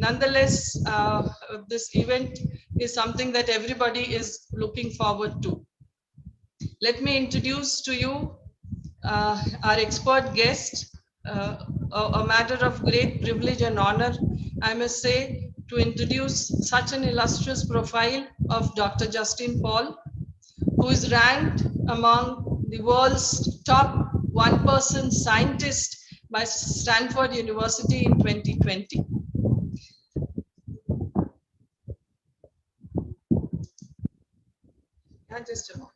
nonetheless, this event is something that everybody is looking forward to. Let me introduce to you our expert guest, a matter of great privilege and honor, I must say, to introduce such an illustrious profile of Dr. Justin Paul, who is ranked among the world's top 1% scientist by Stanford University in 2020. Just a moment.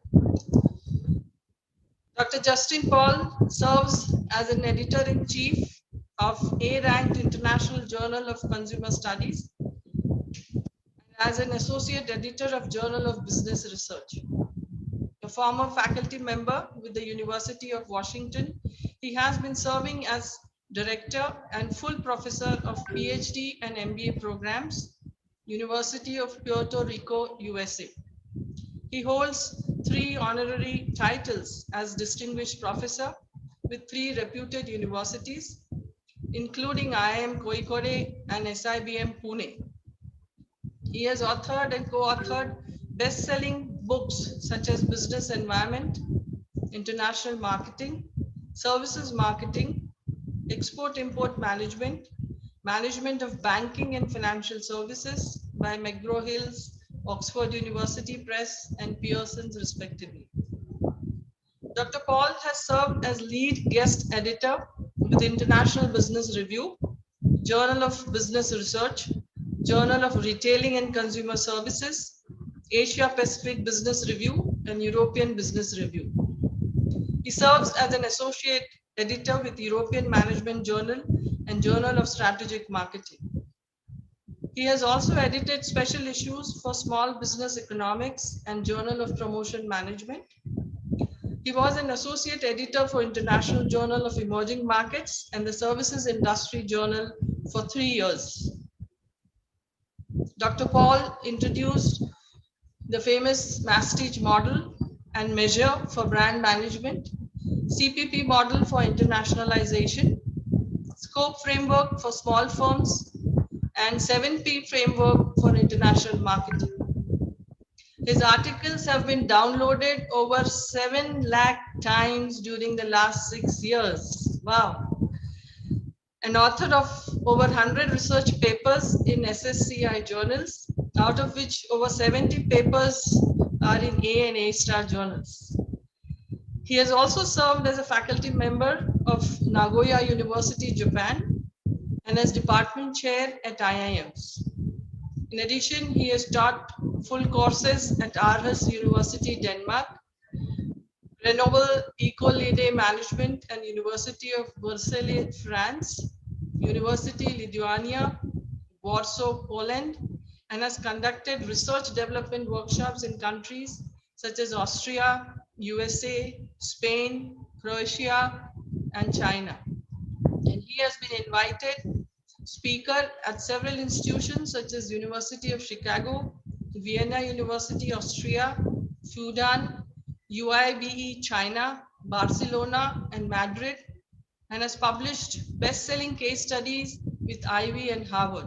Dr. Justin Paul serves as an editor-in-chief of A-ranked International Journal of Consumer Studies and as an associate editor of Journal of Business Research. A former faculty member with the University of Washington, he has been serving as director and full professor of PhD and MBA programs, University of Puerto Rico, USA. He holds 3 honorary titles as distinguished professor with 3 reputed universities, including IIM Kozhikode and SIBM Pune. He has authored and co-authored best-selling books such as Business Environment, International Marketing, Services Marketing, Export-Import Management, Management of Banking and Financial Services by McGraw-Hill's, Oxford University Press, and Pearson's respectively. Dr. Paul has served as lead guest editor with International Business Review, Journal of Business Research, Journal of Retailing and Consumer Services, Asia Pacific Business Review, and European Business Review. He serves as an associate editor with European Management Journal and Journal of Strategic Marketing. He has also edited special issues for Small Business Economics and Journal of Promotion Management. He was an associate editor for International Journal of Emerging Markets and the Services Industry Journal for 3 years. Dr. Paul introduced the famous Mastige model and measure for brand management, CPP model for internationalization, scope framework for small firms, and 7P framework for international marketing. His articles have been downloaded over 7 lakh times during the last 6 years. Wow. An author of over 100 research papers in SSCI journals, out of which over 70 papers are in A and A-star journals. He has also served as a faculty member of Nagoya University, Japan, and as department chair at IIMs. In addition, he has taught full courses at Aarhus University, Denmark, Grenoble École Management and University of Versailles, France, University Lithuania, Warsaw, Poland, and has conducted research development workshops in countries such as Austria, USA, Spain, Croatia, and China. And he has been invited speaker at several institutions such as University of Chicago, Vienna University, Austria, Fudan, UIBE, China, Barcelona, and Madrid, and has published best-selling case studies with Ivy and Harvard.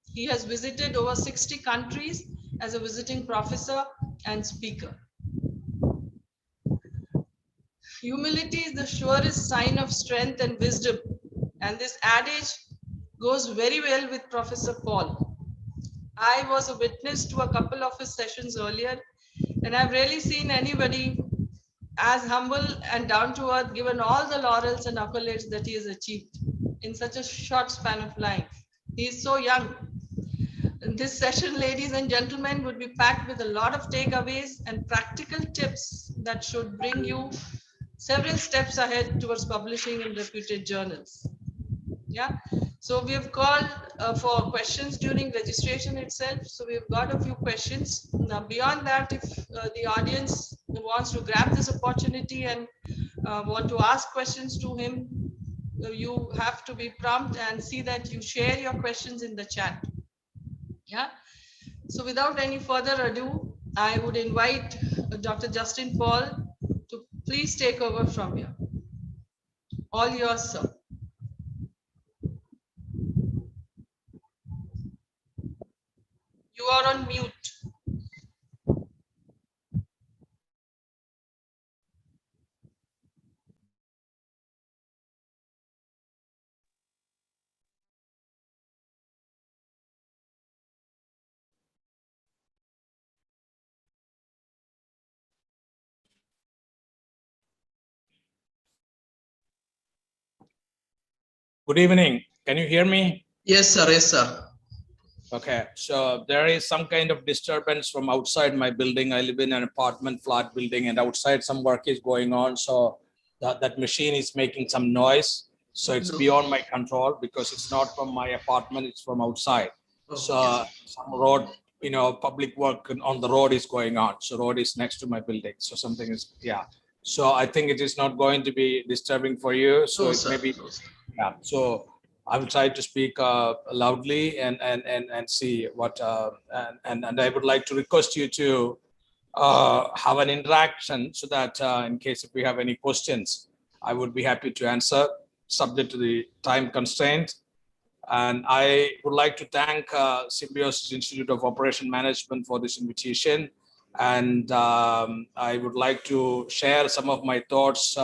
He has visited over 60 countries as a visiting professor and speaker. Humility is the surest sign of strength and wisdom, and this adage goes very well with Professor Paul. I was a witness to a couple of his sessions earlier, and I've rarely seen anybody as humble and down to earth, given all the laurels and accolades that he has achieved in such a short span of life. He is so young. And this session, ladies and gentlemen, would be packed with a lot of takeaways and practical tips that should bring you several steps ahead towards publishing in reputed journals. Yeah. So we have called for questions during registration itself. So we've got a few questions. Now, beyond that, if the audience wants to grab this opportunity and want to ask questions to him, you have to be prompt and see that you share your questions in the chat. Yeah. So without any further ado, I would invite Dr. Justin Paul to please take over from here. All yours, sir. You are on mute. Good evening. Can you hear me? Yes, sir. Yes, sir. Okay. So there is some kind of disturbance from outside my building. I live in an apartment flat building, and outside some work is going on. So that machine is making some noise. So it's beyond my control because it's not from my apartment. It's from outside. So some road, public work on the road is going on. So road is next to my building. So something is, yeah. So I think it is not going to be disturbing for you. So it may be, yeah. So I will try to speak loudly and see what and I would like to request you to have an interaction so that in case if we have any questions, I would be happy to answer subject to the time constraint. And I would like to thank Symbiosis Institute of Operation Management for this invitation. And I would like to share some of my thoughts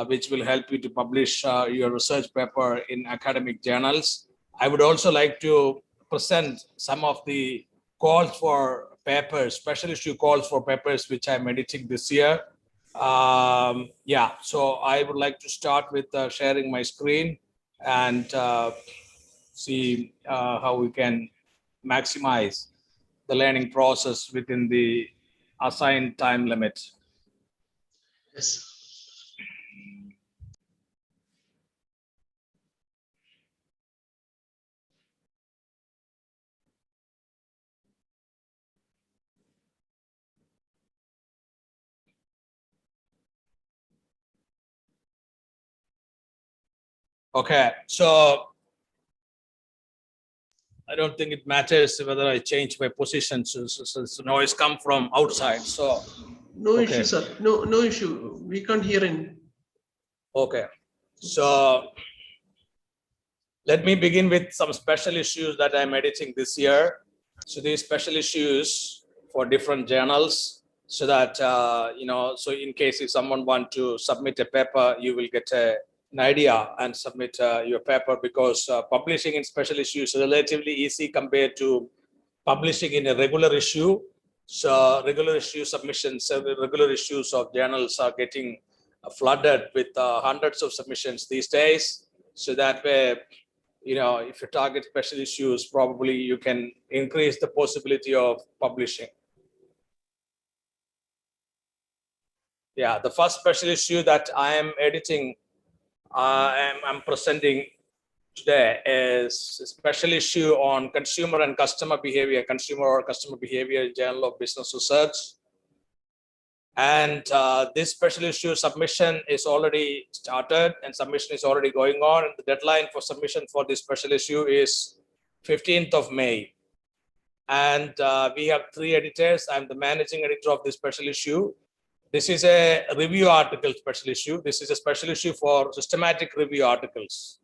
which will help you to publish your research paper in academic journals. I would also like to present some of the calls for papers, special issue calls for papers, which I'm editing this year. Yeah, so I would like to start with sharing my screen and see how we can maximize the learning process within the assigned time limit. Yes. Okay, so I don't think it matters whether I change my position. So noise come from outside. So No okay. issue, sir. No issue. We can't hear him. Okay, so let me begin with some special issues that I'm editing this year. So these special issues for different journals, so that so in case if someone want to submit a paper, you will get an idea and submit your paper, because publishing in special issues is relatively easy compared to publishing in a regular issue. So regular issue submissions, regular issues of journals are getting flooded with hundreds of submissions these days. So that way, if you target special issues, probably you can increase the possibility of publishing. Yeah, the first special issue that I am editing, I'm presenting today is a special issue on consumer and customer behavior, consumer or customer behavior, Journal of Business Research. And this special issue submission is already started and submission is already going on. And the deadline for submission for this special issue is 15th of May. And we have 3 editors. I'm the managing editor of this special issue. This is a review article special issue. This is a special issue for systematic review articles.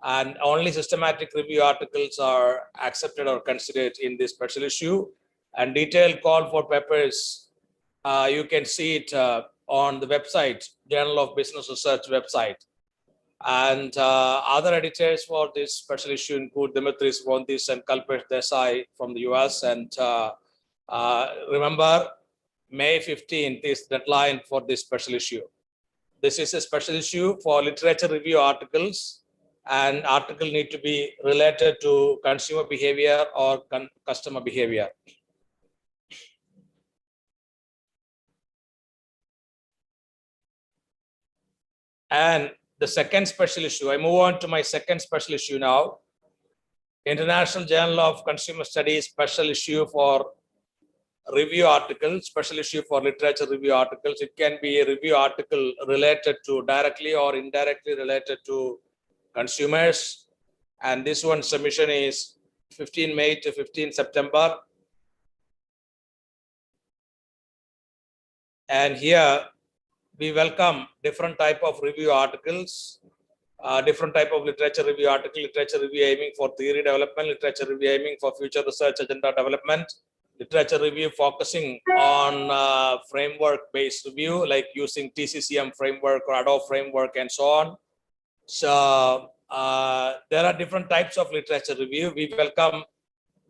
And only systematic review articles are accepted or considered in this special issue. And detailed call for papers, you can see it on the website, Journal of Business Research website. And other editors for this special issue include Dimitris Vontis and Kalpesh Desai from the US. And remember, May 15th is the deadline for this special issue. This is a special issue for literature review articles, and article need to be related to consumer behavior or customer behavior. And the second special issue, I move on to my second special issue now. International Journal of Consumer Studies special issue for review articles, special issue for literature review articles. It can be a review article related to directly or indirectly related to consumers. And this one submission is 15 May to 15 September. And here we welcome different type of review articles. different type of literature review article, literature review aiming for theory development, literature review aiming for future research agenda development, literature review focusing on framework-based review, like using TCCM framework or Adobe framework and so on. So there are different types of literature review. We welcome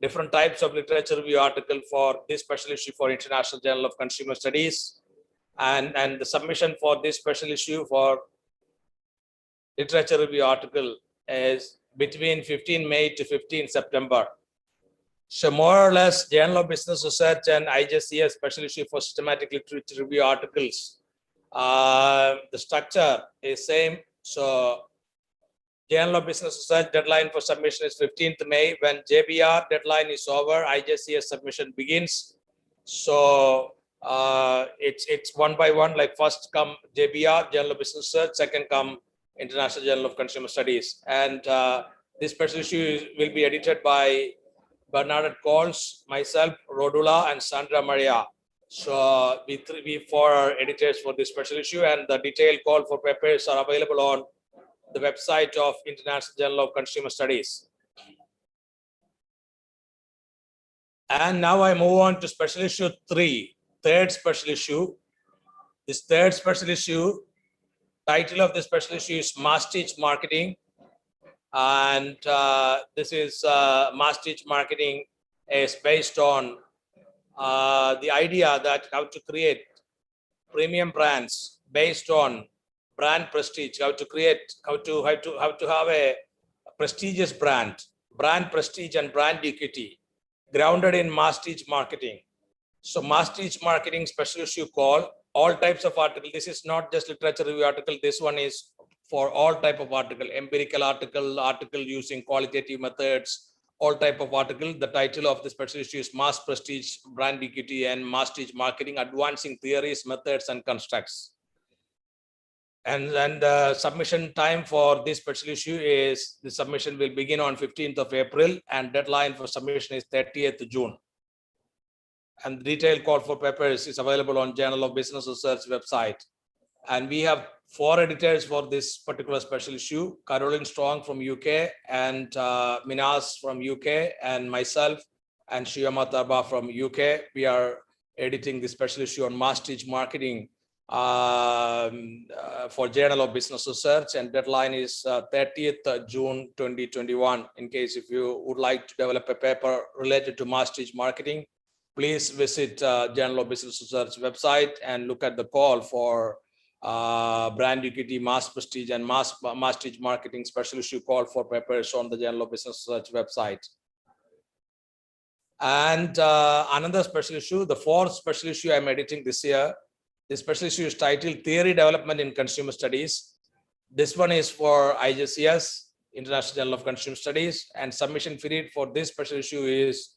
different types of literature review article for this special issue for International Journal of Consumer Studies. And the submission for this special issue for literature review article is between 15 May to 15 September. So more or less, Journal of Business Research and IJCS special issue for systematic literature review articles. The structure is same. So Journal of Business Research deadline for submission is 15th May. When JBR deadline is over, IJCS submission begins. So it's one by one, like first come JBR, Journal of Business Research, second come International Journal of Consumer Studies. And this special issue will be edited by Bernadette Coles, myself, Rodula, and Sandra Maria. So we four are editors for this special issue, and the detailed call for papers are available on the website of International Journal of Consumer Studies. And now I move on to special issue 3, third special issue. This third special issue, title of the special issue is Mass Teach Marketing. And this is Mass Teach Marketing is based on the idea that how to create premium brands based on brand prestige, how to have a prestigious brand prestige and brand equity grounded in mass teach marketing. So mass teach marketing special issue call, all types of article. This is not just literature review article. This one is for all type of article, empirical article using qualitative methods, all type of article. The title of the special issue is Mass Prestige, Brand Equity, and Mass Teach Marketing, Advancing Theories, Methods, and Constructs. And the submission time for this special issue is, the submission will begin on 15th of April, and deadline for submission is 30th June. And the detailed call for papers is available on Journal of Business Research website. And we have 4 editors for this particular special issue: Caroline Strong from UK, and Minas from UK, and myself and Shiyama Tarba from UK. We are editing this special issue on Mass Teach Marketing for Journal of Business Research, and deadline is 30th June 2021. In case if you would like to develop a paper related to Mass Teach Marketing, please visit Journal of Business Research website and look at the call for brand equity, mass prestige, and mass teach marketing special issue call for papers on the Journal of Business Research website. And another special issue, the 4th special issue I'm editing this year. This special issue is titled Theory Development in Consumer Studies. This one is for IJCS, International Journal of Consumer Studies, and submission period for this special issue is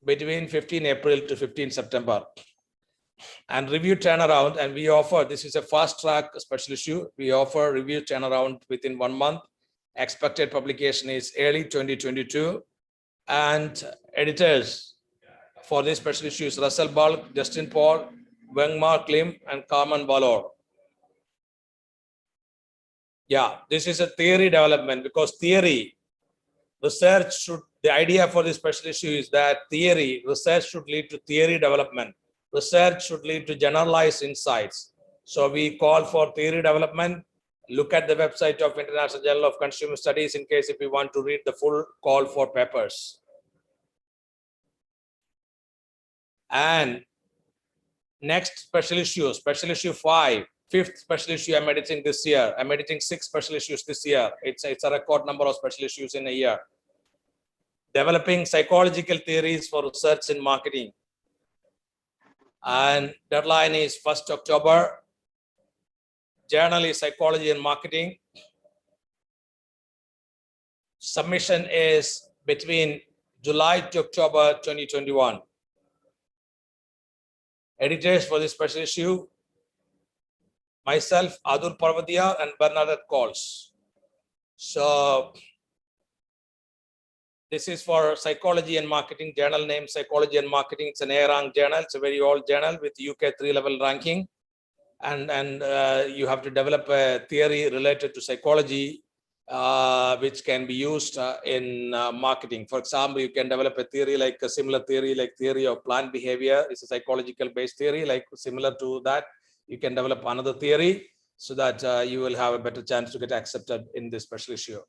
between 15 April to 15 September. And review turnaround, and we offer, this is a fast track special issue. We offer review turnaround within 1 month. Expected publication is early 2022. And editors for this special issue is Russell Bulk, Justin Paul, Wengmar Klim, and Carmen Valor. Yeah, this is a theory development, because theory research should, the idea for this special issue is that theory research should lead to theory development. Research should lead to generalized insights. So we call for theory development. Look at the website of International Journal of Consumer Studies in case if you want to read the full call for papers. And next special issue 5, 5th special issue I'm editing this year. I'm editing 6 special issues this year. It's a record number of special issues in a year. Developing psychological theories for research in marketing. And deadline is 1st October. Journal is Psychology and Marketing. Submission is between July to October 2021. Editors for this special issue, myself, Adur Parvadia, and Bernadette Coles. So this is for Psychology and Marketing, journal name Psychology and Marketing. It's an A-rank journal. It's a very old journal with UK 3-level ranking. And you have to develop a theory related to psychology which can be used in marketing. For example, you can develop a theory like a similar theory, like theory of plant behavior. It's a psychological based theory, like similar to that. You can develop another theory so that you will have a better chance to get accepted in this special issue.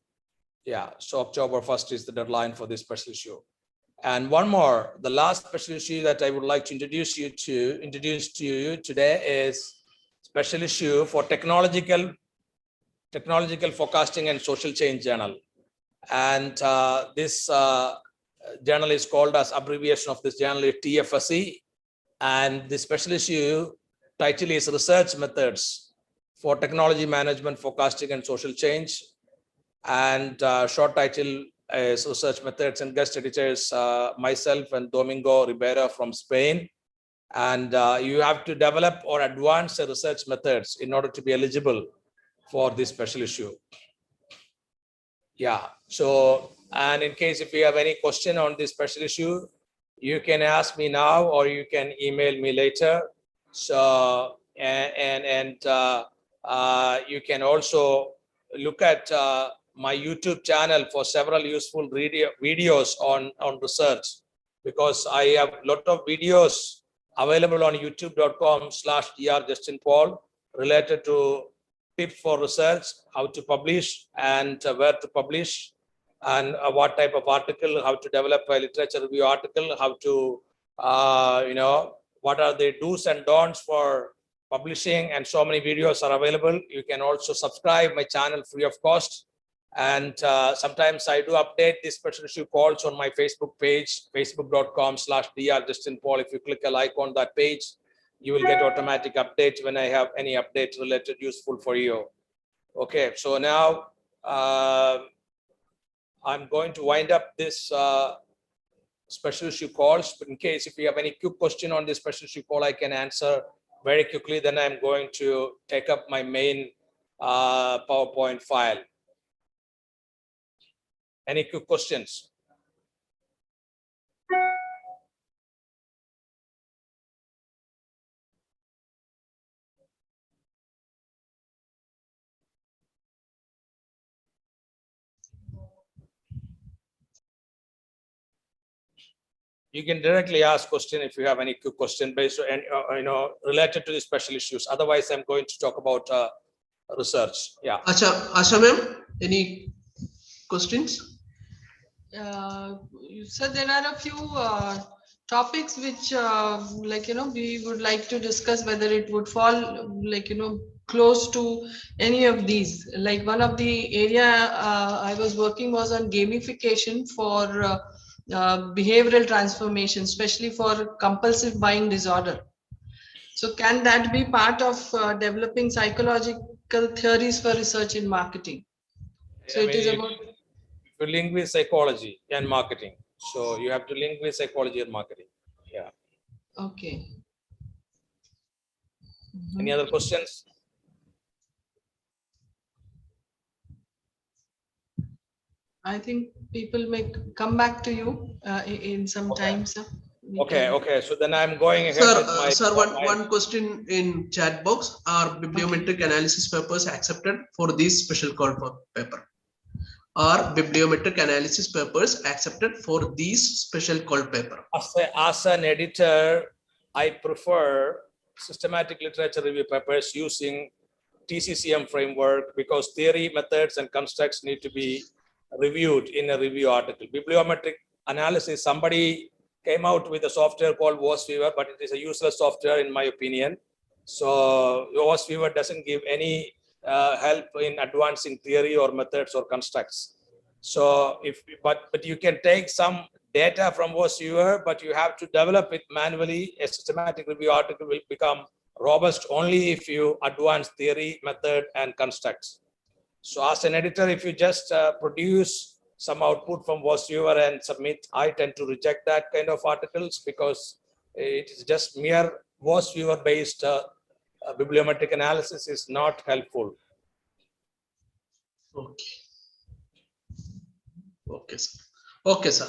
Yeah, so October 1st is the deadline for this special issue. And one more, the last special issue that I would like to introduce to you today is special issue for technological forecasting and social change journal. And this journal is called, as abbreviation of this journal is TFSE. And the special issue title is Research Methods for Technology Management, Forecasting and Social Change. And short title is Research Methods, and guest editors myself and Domingo Rivera from Spain. And you have to develop or advance the research methods in order to be eligible for this special issue. Yeah, so, and in case if you have any question on this special issue, you can ask me now or you can email me later. So, you can also look at my YouTube channel for several useful videos on research, because I have a lot of videos available on youtube.com/drjustinpaul related to tips for research, how to publish and where to publish, and what type of article, how to develop a literature review article, how to, what are the do's and don'ts for publishing, and so many videos are available. You can also subscribe my channel free of cost. And sometimes I do update these special issue calls on my Facebook page, facebook.com/drjustinpaul. If you click a like on that page, you will get automatic updates when I have any updates related useful for you. Okay, so now I'm going to wind up this special issue calls. But in case if you have any quick question on this special issue call, I can answer very quickly. Then I'm going to take up my main PowerPoint file. Any quick questions? You can directly ask question if you have any quick question based on, related to the special issues. Otherwise, I'm going to talk about research. Yeah. Asha ma'am, any questions? So there are a few topics which we would like to discuss whether it would fall close to any of these. Like one of the area I was working was on gamification for behavioral transformation, especially for compulsive buying disorder. So can that be part of developing psychological theories for research in marketing? So it is about to link with psychology and marketing. So you have to link with psychology and marketing. Yeah. Okay. Any other questions? I think people may come back to you in some time, sir. Okay. So then I'm going ahead Sir, with my. Sir, one question in chat box. Are bibliometric analysis papers accepted for this special call for paper? Are bibliometric analysis papers accepted for these special call paper? As an editor, I prefer systematic literature review papers using TCCM framework, because theory, methods, and constructs need to be reviewed in a review article. Bibliometric analysis, somebody came out with a software called WOSViewer, but it is a useless software in my opinion. So WOSViewer doesn't give any help in advancing theory or methods or constructs. So but you can take some data from WOSViewer, but you have to develop it manually. A systematic review article will become robust only if you advance theory, method, and constructs. So as an editor, if you just produce some output from WOSViewer and submit, I tend to reject that kind of articles, because it is just mere WOSViewer based bibliometric analysis is not helpful. Okay. Okay, sir. Okay, sir.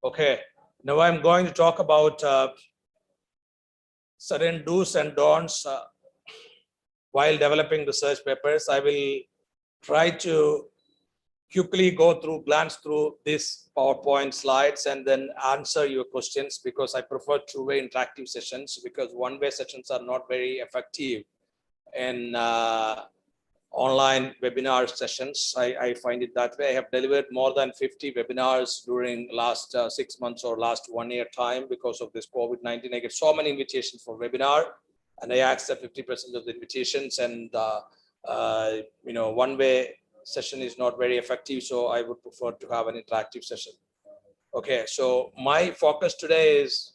Okay, now I'm going to talk about certain do's and don'ts while developing research papers. I will try to quickly glance through these PowerPoint slides and then answer your questions, because I prefer two-way interactive sessions, because one-way sessions are not very effective in online webinar sessions. I find it that way. I have delivered more than 50 webinars during last 6 months or last 1 year time. Because of this COVID-19, I get so many invitations for webinar, and I accept 50% of the invitations, and one-way session is not very effective, so I would prefer to have an interactive session. Okay, so my focus today is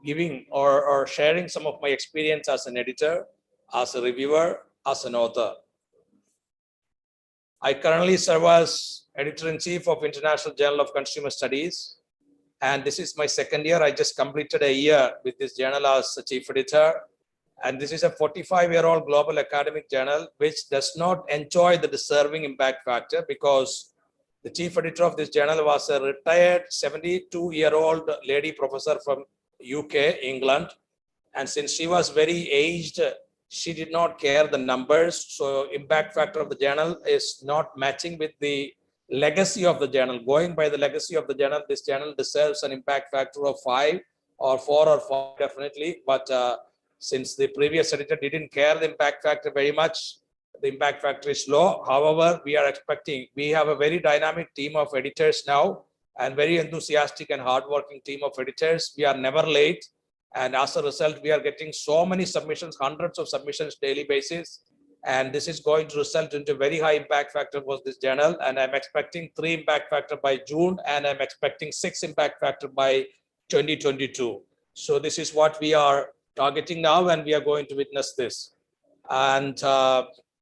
giving or sharing some of my experience as an editor, as a reviewer, as an author. I currently serve as editor-in-chief of International Journal of Consumer Studies, and this is my second year. I just completed a year with this journal as a chief editor, and this is a 45-year-old global academic journal which does not enjoy the deserving impact factor, because the chief editor of this journal was a retired 72-year-old lady professor from UK, England, and since she was very aged, she did not care the numbers. So impact factor of the journal is not matching with the legacy of the journal. Going by the legacy of the journal, this journal deserves an impact factor of 5 or 4 or 5 definitely. But since the previous editor didn't care the impact factor very much, the impact factor is low. However, we have a very dynamic team of editors now, and very enthusiastic and hardworking team of editors. We are never late. And as a result, we are getting so many submissions, hundreds of submissions daily basis. And this is going to result into very high impact factor for this journal. And I'm expecting 3 impact factor by June, and I'm expecting 6 impact factor by 2022. So this is what we are targeting now, and we are going to witness this. And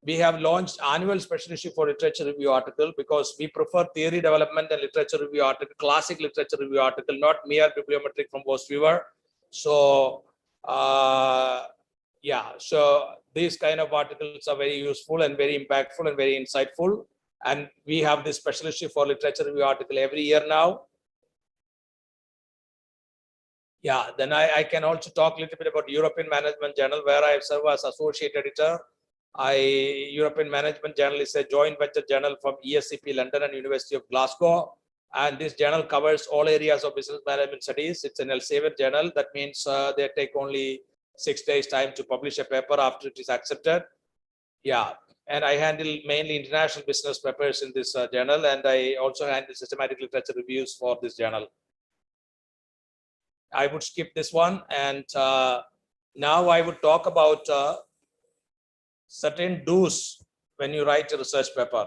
we have launched annual special issue for literature review article, because we prefer theory development and literature review article, classic literature review article, not mere bibliometric from Post Viewer. So so these kind of articles are very useful and very impactful and very insightful. And we have this special issue for literature review article every year now. Yeah, then I can also talk a little bit about European Management Journal, where I serve as associate editor. European Management Journal is a joint venture journal from ESCP London and University of Glasgow. And this journal covers all areas of business management studies. It's an Elsevier journal. That means they take only 6 days time to publish a paper after it is accepted. Yeah, and I handle mainly international business papers in this journal, and I also handle systematic literature reviews for this journal. I would skip this one, and now I would talk about certain do's when you write a research paper.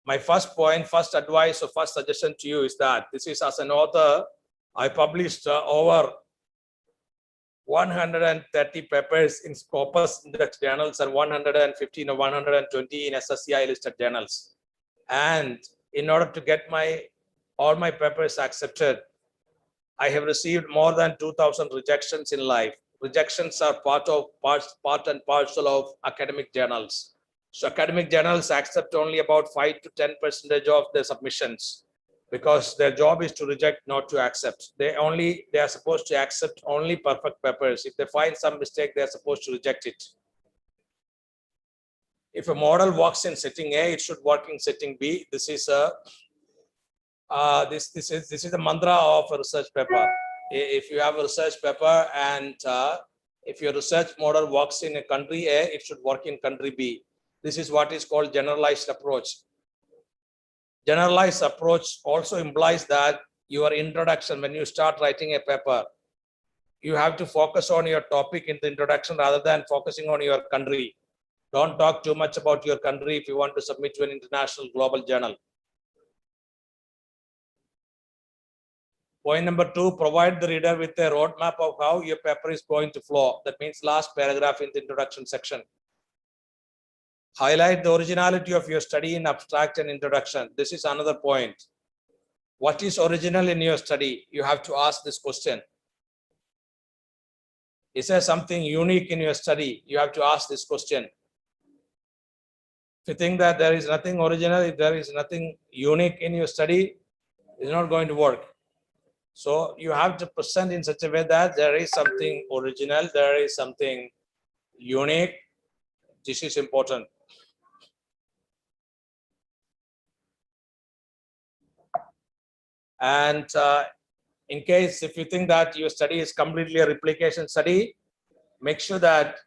My first point, first advice or first suggestion to you is that this is, as an author, I published over 130 papers in Scopus index journals and 115 or 120 in SSCI listed journals. And in order to get all my papers accepted, I have received more than 2,000 rejections in life. Rejections are part and parcel of academic journals. So academic journals accept only about 5 to 10% of their submissions, because their job is to reject, not to accept. They are supposed to accept only perfect papers. If they find some mistake, they are supposed to reject it. If a model works in setting A, it should work in setting B. This is a this is the mantra of a research paper. If you have a research paper and if your research model works in a country A, it should work in country B. This is what is called generalized approach. Generalized approach also implies that your introduction, when you start writing a paper, you have to focus on your topic in the introduction rather than focusing on your country. Don't talk too much about your country if you want to submit to an international global journal. Point number 2, provide the reader with a roadmap of how your paper is going to flow. That means last paragraph in the introduction section. Highlight the originality of your study in abstract and introduction. This is another point. What is original in your study? You have to ask this question. Is there something unique in your study? You have to ask this question. If you think that there is nothing original, if there is nothing unique in your study, It's not going to work. So you have to present in such a way that there is something original, there is something unique. This is important. And in case if you think that your study is completely a replication study, make sure that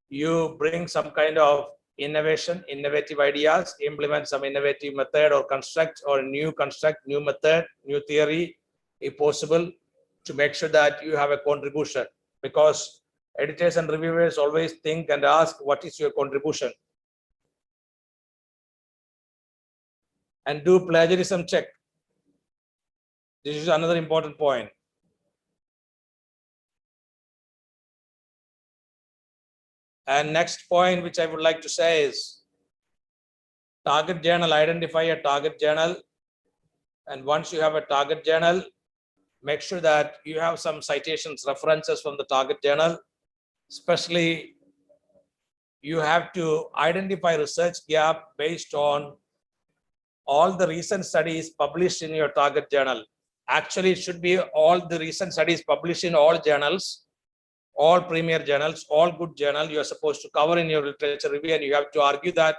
you bring some kind of innovation, innovative ideas, implement some innovative method or construct new method, new theory, if possible, to make sure that you have a contribution. Because editors and reviewers always think and ask, what is your contribution? And do plagiarism check. This is another important point. And next point, which I would like to say is target journal. Identify a target journal. And once you have a target journal, make sure that you have some citations, references from the target journal. Especially, you have to identify research gap based on all the recent studies published in your target journal. Actually, it should be all the recent studies published in all journals, all premier journals, all good journal you are supposed to cover in your literature review, and you have to argue that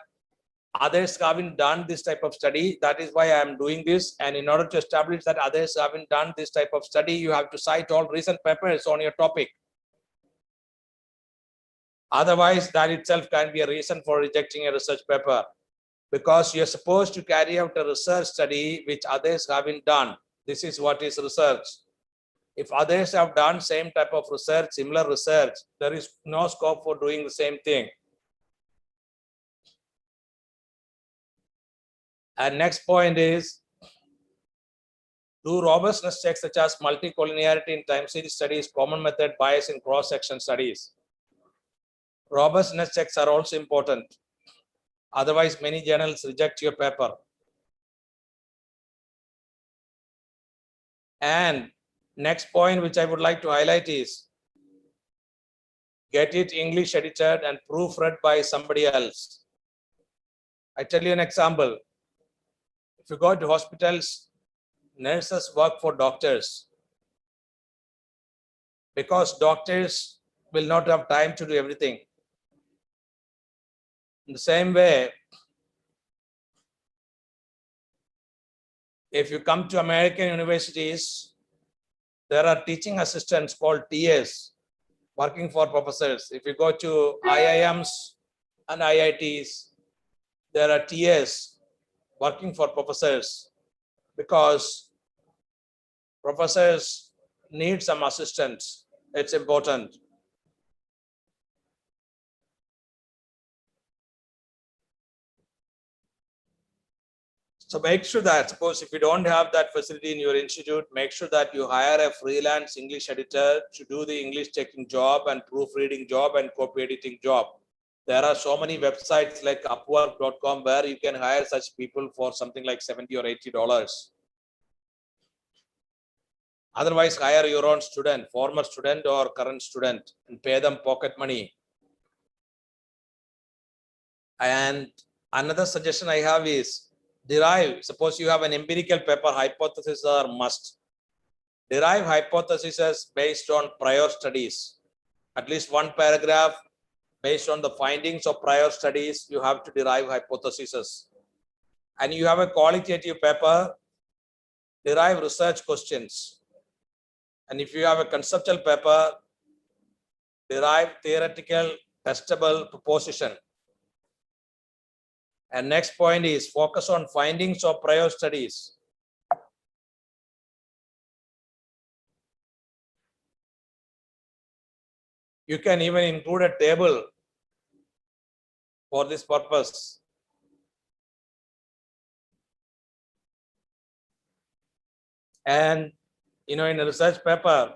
others haven't done this type of study. That is why I am doing this. And in order to establish that others haven't done this type of study, you have to cite all recent papers on your topic. Otherwise, that itself can be a reason for rejecting a research paper, because you're supposed to carry out a research study which others haven't done. This is what is research. If others have done same type of research, similar research, there is no scope for doing the same thing. And next point is, do robustness checks such as multicollinearity in time series studies, common method bias in cross-section studies. Robustness checks are also important. Otherwise, many journals reject your paper. And next point, which I would like to highlight is, get it English edited and proofread by somebody else. I tell you an example. If you go to hospitals, nurses work for doctors, because doctors will not have time to do everything. In the same way, if you come to American universities, there are teaching assistants called TAs working for professors. If you go to IIMs and IITs, there are TAs working for professors, because professors need some assistants. It's important. So make sure that, suppose if you don't have that facility in your institute, make sure that you hire a freelance English editor to do the English checking job and proofreading job and copy editing job. There are so many websites like Upwork.com where you can hire such people for something like $70 or $80. Otherwise, hire your own student, former student or current student, and pay them pocket money. And another suggestion I have is, derive, suppose you have an empirical paper, hypotheses are must. Derive hypotheses based on prior studies. At least one paragraph based on the findings of prior studies, you have to derive hypotheses. And you have a qualitative paper, derive research questions. And if you have a conceptual paper, derive theoretical testable proposition. And next point is, focus on findings of prior studies. You can even include a table for this purpose. And in a research paper,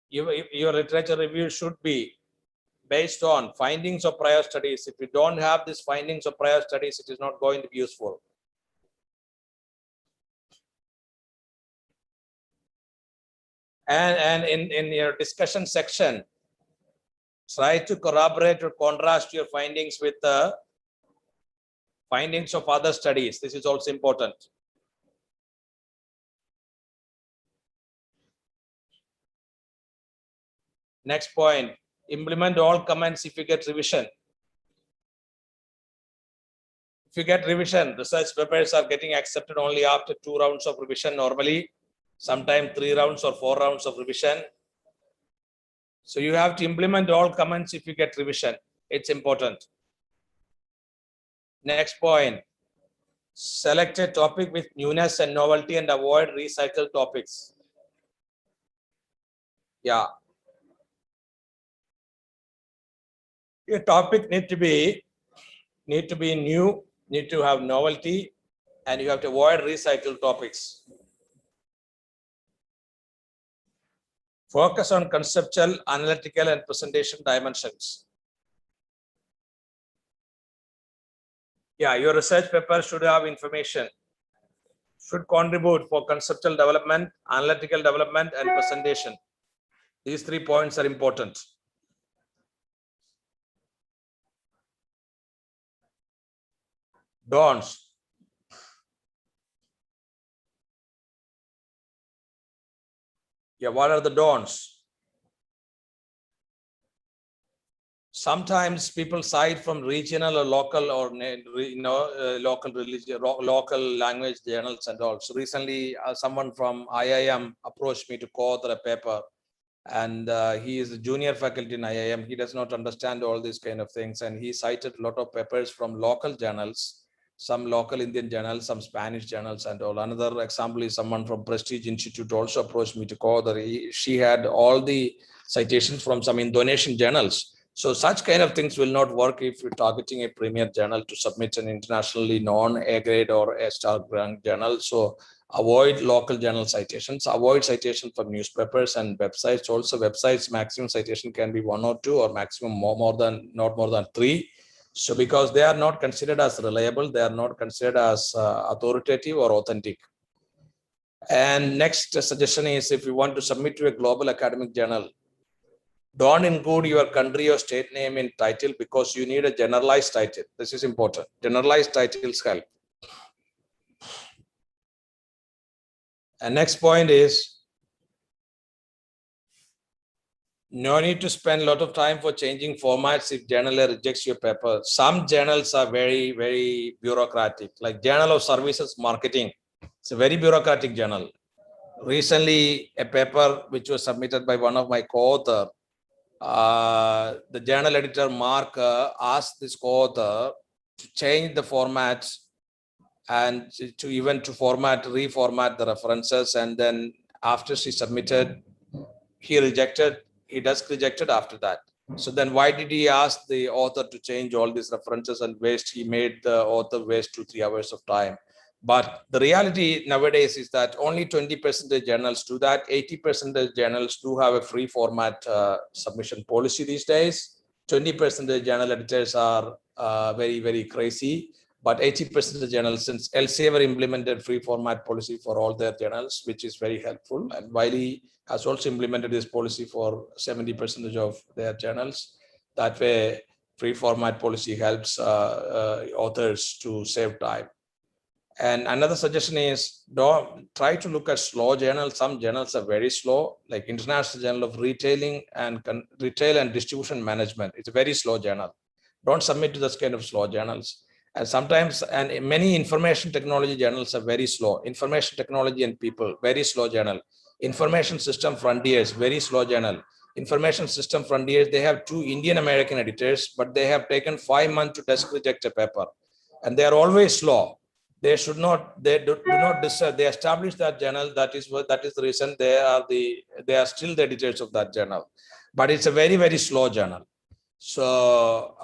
your literature review should be based on findings of prior studies. If you don't have these findings of prior studies, it is not going to be useful. And in your discussion section, try to corroborate or contrast your findings with the findings of other studies. This is also important. Next point, implement all comments if you get revision. If you get revision, research papers are getting accepted only after 2 rounds of revision normally, sometimes 3 rounds or 4 rounds of revision. So you have to implement all comments if you get revision. It's important. Next point, select a topic with newness and novelty and avoid recycled topics. Yeah. Your topic need to be new, need to have novelty, and you have to avoid recycled topics. Focus on conceptual, analytical, and presentation dimensions. Yeah, your research paper should have information, should contribute for conceptual development, analytical development, and presentation. These 3 points are important. Don'ts. Yeah, what are the don'ts? Sometimes people cite from regional or local or local religion, local language journals and all. So recently, someone from IIM approached me to co-author a paper, and he is a junior faculty in IIM. He does not understand all these kind of things, and he cited a lot of papers from local journals, some local Indian journals, some Spanish journals and all. Another example is someone from Prestige Institute also approached me to co-author. She had all the citations from some Indonesian journals. So such kind of things will not work if you're targeting a premier journal to submit an internationally known A grade or A star ranked journal. So avoid local journal citations, avoid citation from newspapers and websites. Also websites, maximum citation can be 1 or 2 or maximum not more than 3. So because they are not considered as reliable, they are not considered as authoritative or authentic. And next suggestion is, if you want to submit to a global academic journal, don't include your country or state name in title, because you need a generalized title. This is important. Generalized titles help. And next point is, no need to spend a lot of time for changing formats if journal rejects your paper. Some journals are very, very bureaucratic, like Journal of Services Marketing. It's a very bureaucratic journal. Recently, a paper which was submitted by one of my co-authors, the journal editor Mark asked this co-author to change the format and to reformat the references, and then after she submitted, he desk rejected after that. So then why did he ask the author to change all these references and he made the author waste 2-3 hours of time. But the reality nowadays is that only 20% journals do that. 80% journals do have a free format submission policy these days. 20% journal editors are very, very crazy. But 80% of journals, since Elsevier implemented free format policy for all their journals, which is very helpful. And Wiley has also implemented this policy for 70% of their journals. That way, free format policy helps authors to save time. And another suggestion is, don't try to look at slow journals. Some journals are very slow, like International Journal of Retail and Distribution Management. It's a very slow journal. Don't submit to this kind of slow journals. And sometimes, and many information technology journals are very slow. Information technology and people, very slow journal. Information System Frontiers, very slow journal. Information System Frontiers, they have 2 Indian American editors, but they have taken 5 months to desk reject a paper. And they are always slow. They should not, they do not deserve, they established that journal. That is the reason they are still the editors of that journal. But it's a very, very slow journal. So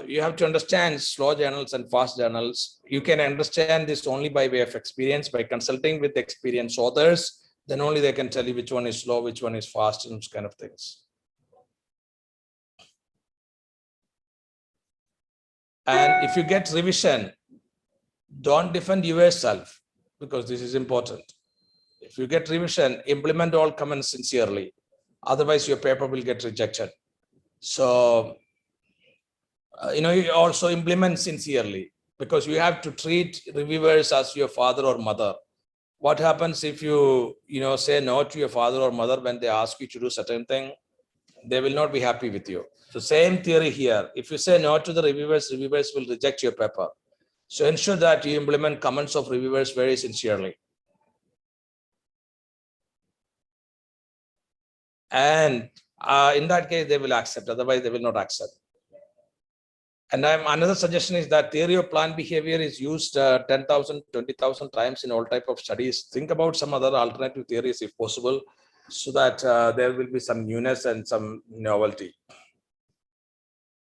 you have to understand slow journals and fast journals. You can understand this only by way of experience, by consulting with experienced authors. Then only they can tell you which one is slow, which one is fast, and those kind of things. And if you get revision, don't defend yourself, because this is important. If you get revision, implement all comments sincerely. Otherwise, your paper will get rejected. So, you also implement sincerely, because you have to treat reviewers as your father or mother. What happens if you say no to your father or mother when they ask you to do certain thing? they will not be happy with you. So same theory here. If you say no to the reviewers, reviewers will reject your paper. So ensure that you implement comments of reviewers very sincerely. And in that case, they will accept. Otherwise, they will not accept. And another suggestion is that theory of planned behavior is used 10,000, 20,000 times in all type of studies. Think about some other alternative theories if possible, so that there will be some newness and some novelty.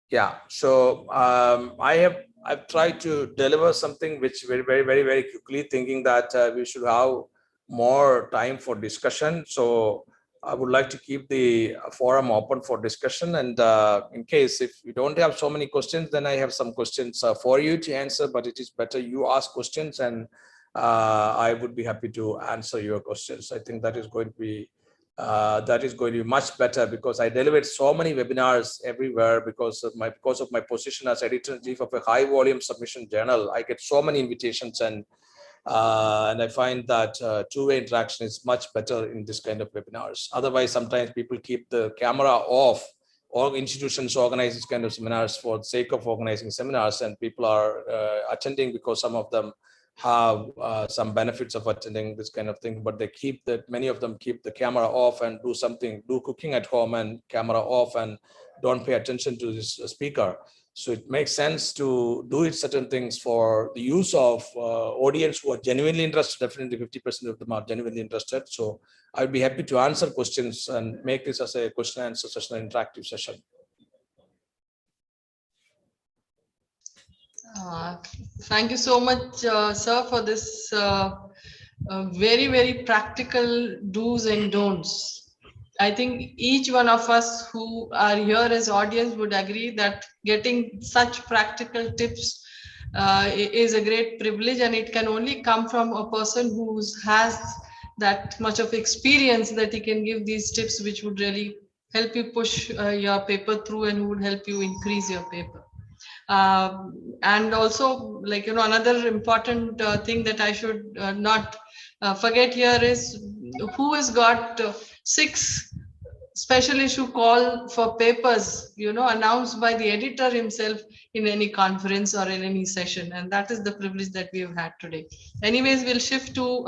Yeah, so I've tried to deliver something which very quickly, thinking that we should have more time for discussion. So I would like to keep the forum open for discussion, and in case if you don't have so many questions, then I have some questions for you to answer, but it is better you ask questions, and I would be happy to answer your questions. I think that is going to be much better, because I delivered so many webinars everywhere because of my position as editor-in-chief of a high volume submission journal. I get so many invitations, and I find that two-way interaction is much better in this kind of webinars. Otherwise, sometimes people keep the camera off, or institutions organize this kind of seminars for the sake of organizing seminars, and people are attending because some of them have some benefits of attending this kind of thing, but they keep that, many of them keep the camera off and do cooking at home and camera off, and don't pay attention to this speaker. So it makes sense to do it certain things for the use of audience who are genuinely interested. Definitely 50% of them are genuinely interested. So I'd be happy to answer questions and make this as a question and answer session, an interactive session. Thank you so much, sir, for this very practical do's and don'ts. I think each one of us who are here as audience would agree that getting such practical tips is a great privilege, and it can only come from a person who has that much of experience that he can give these tips, which would really help you push your paper through and would help you increase your paper. And also, like, another important thing that I should not forget here is who has got 6 special issue call for papers, announced by the editor himself in any conference or in any session. And that is the privilege that we have had today. Anyways, we'll shift to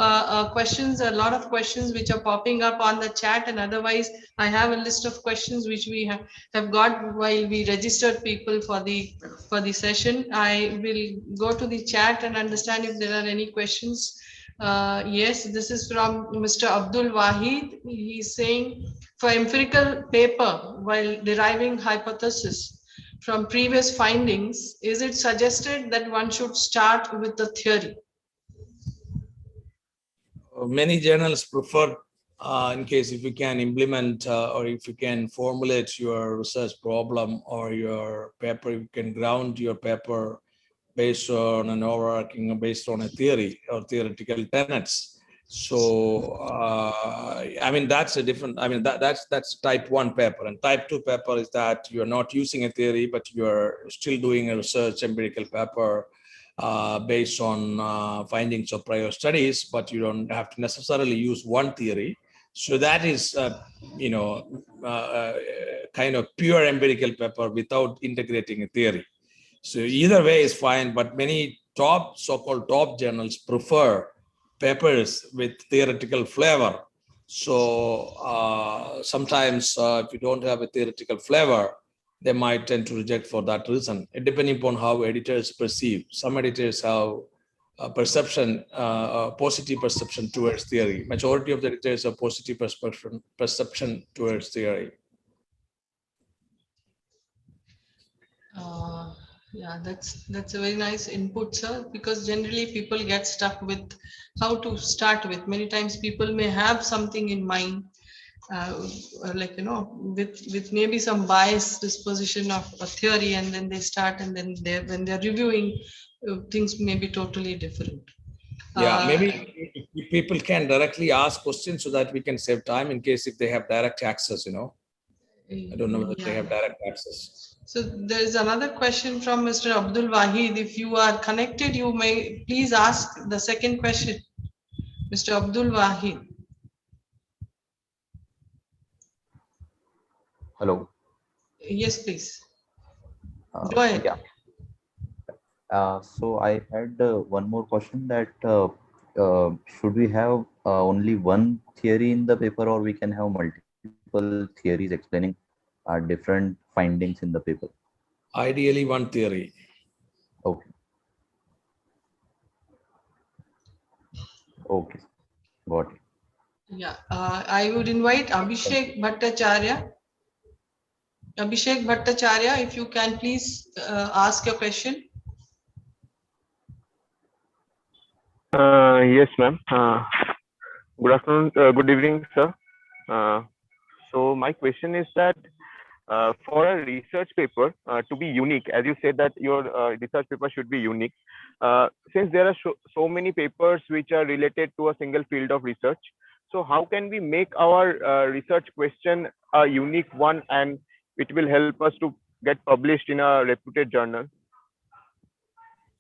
questions, a lot of questions which are popping up on the chat. And otherwise, I have a list of questions which we have got while we registered people for the session. I will go to the chat and understand if there are any questions. Yes, this is from Mr. Abdul Wahid. He's saying, for empirical paper, while deriving hypothesis from previous findings, is it suggested that one should start with the theory? Many journals prefer, in case if you can implement or if you can formulate your research problem or your paper, you can ground your paper based on an overarching, based on a theory or theoretical tenets. So, I mean, that's a different, I mean, that's type 1 paper. And type 2 paper is that you're not using a theory, but you're still doing a research empirical paper based on findings of prior studies, but you don't have to necessarily use one theory. So that is, kind of pure empirical paper without integrating a theory. So either way is fine, but many so-called top journals prefer papers with theoretical flavor. So sometimes if you don't have a theoretical flavor, they might tend to reject for that reason, depending upon how editors perceive. Some editors have a perception, positive perception towards theory. Majority of the editors have positive perception towards theory. Yeah, that's a very nice input, sir, because generally people get stuck with how to start with. Many times people may have something in mind, with maybe some biased disposition of a theory, and then they start, and then when they're reviewing, things may be totally different. Yeah, maybe if people can directly ask questions so that we can save time in case if they have direct access, I don't know if they have direct access. So there is another question from Mr. Abdul Wahid. If you are connected, you may please ask the second question, Mr. Abdul Wahid. Hello. Yes, please. Go ahead. Yeah. So I had one more question that should we have only one theory in the paper, or we can have multiple theories explaining different findings in the paper? Ideally, one theory. Okay. Okay. Got it. Yeah, I would invite Abhishek Bhattacharya. Abhishek Bhattacharya, if you can please ask your question. Yes, ma'am. Good afternoon, good evening, sir. So my question is that for a research paper to be unique, as you said that your research paper should be unique, since there are so many papers which are related to a single field of research, so how can we make our research question a unique one, and it will help us to get published in a reputed journal?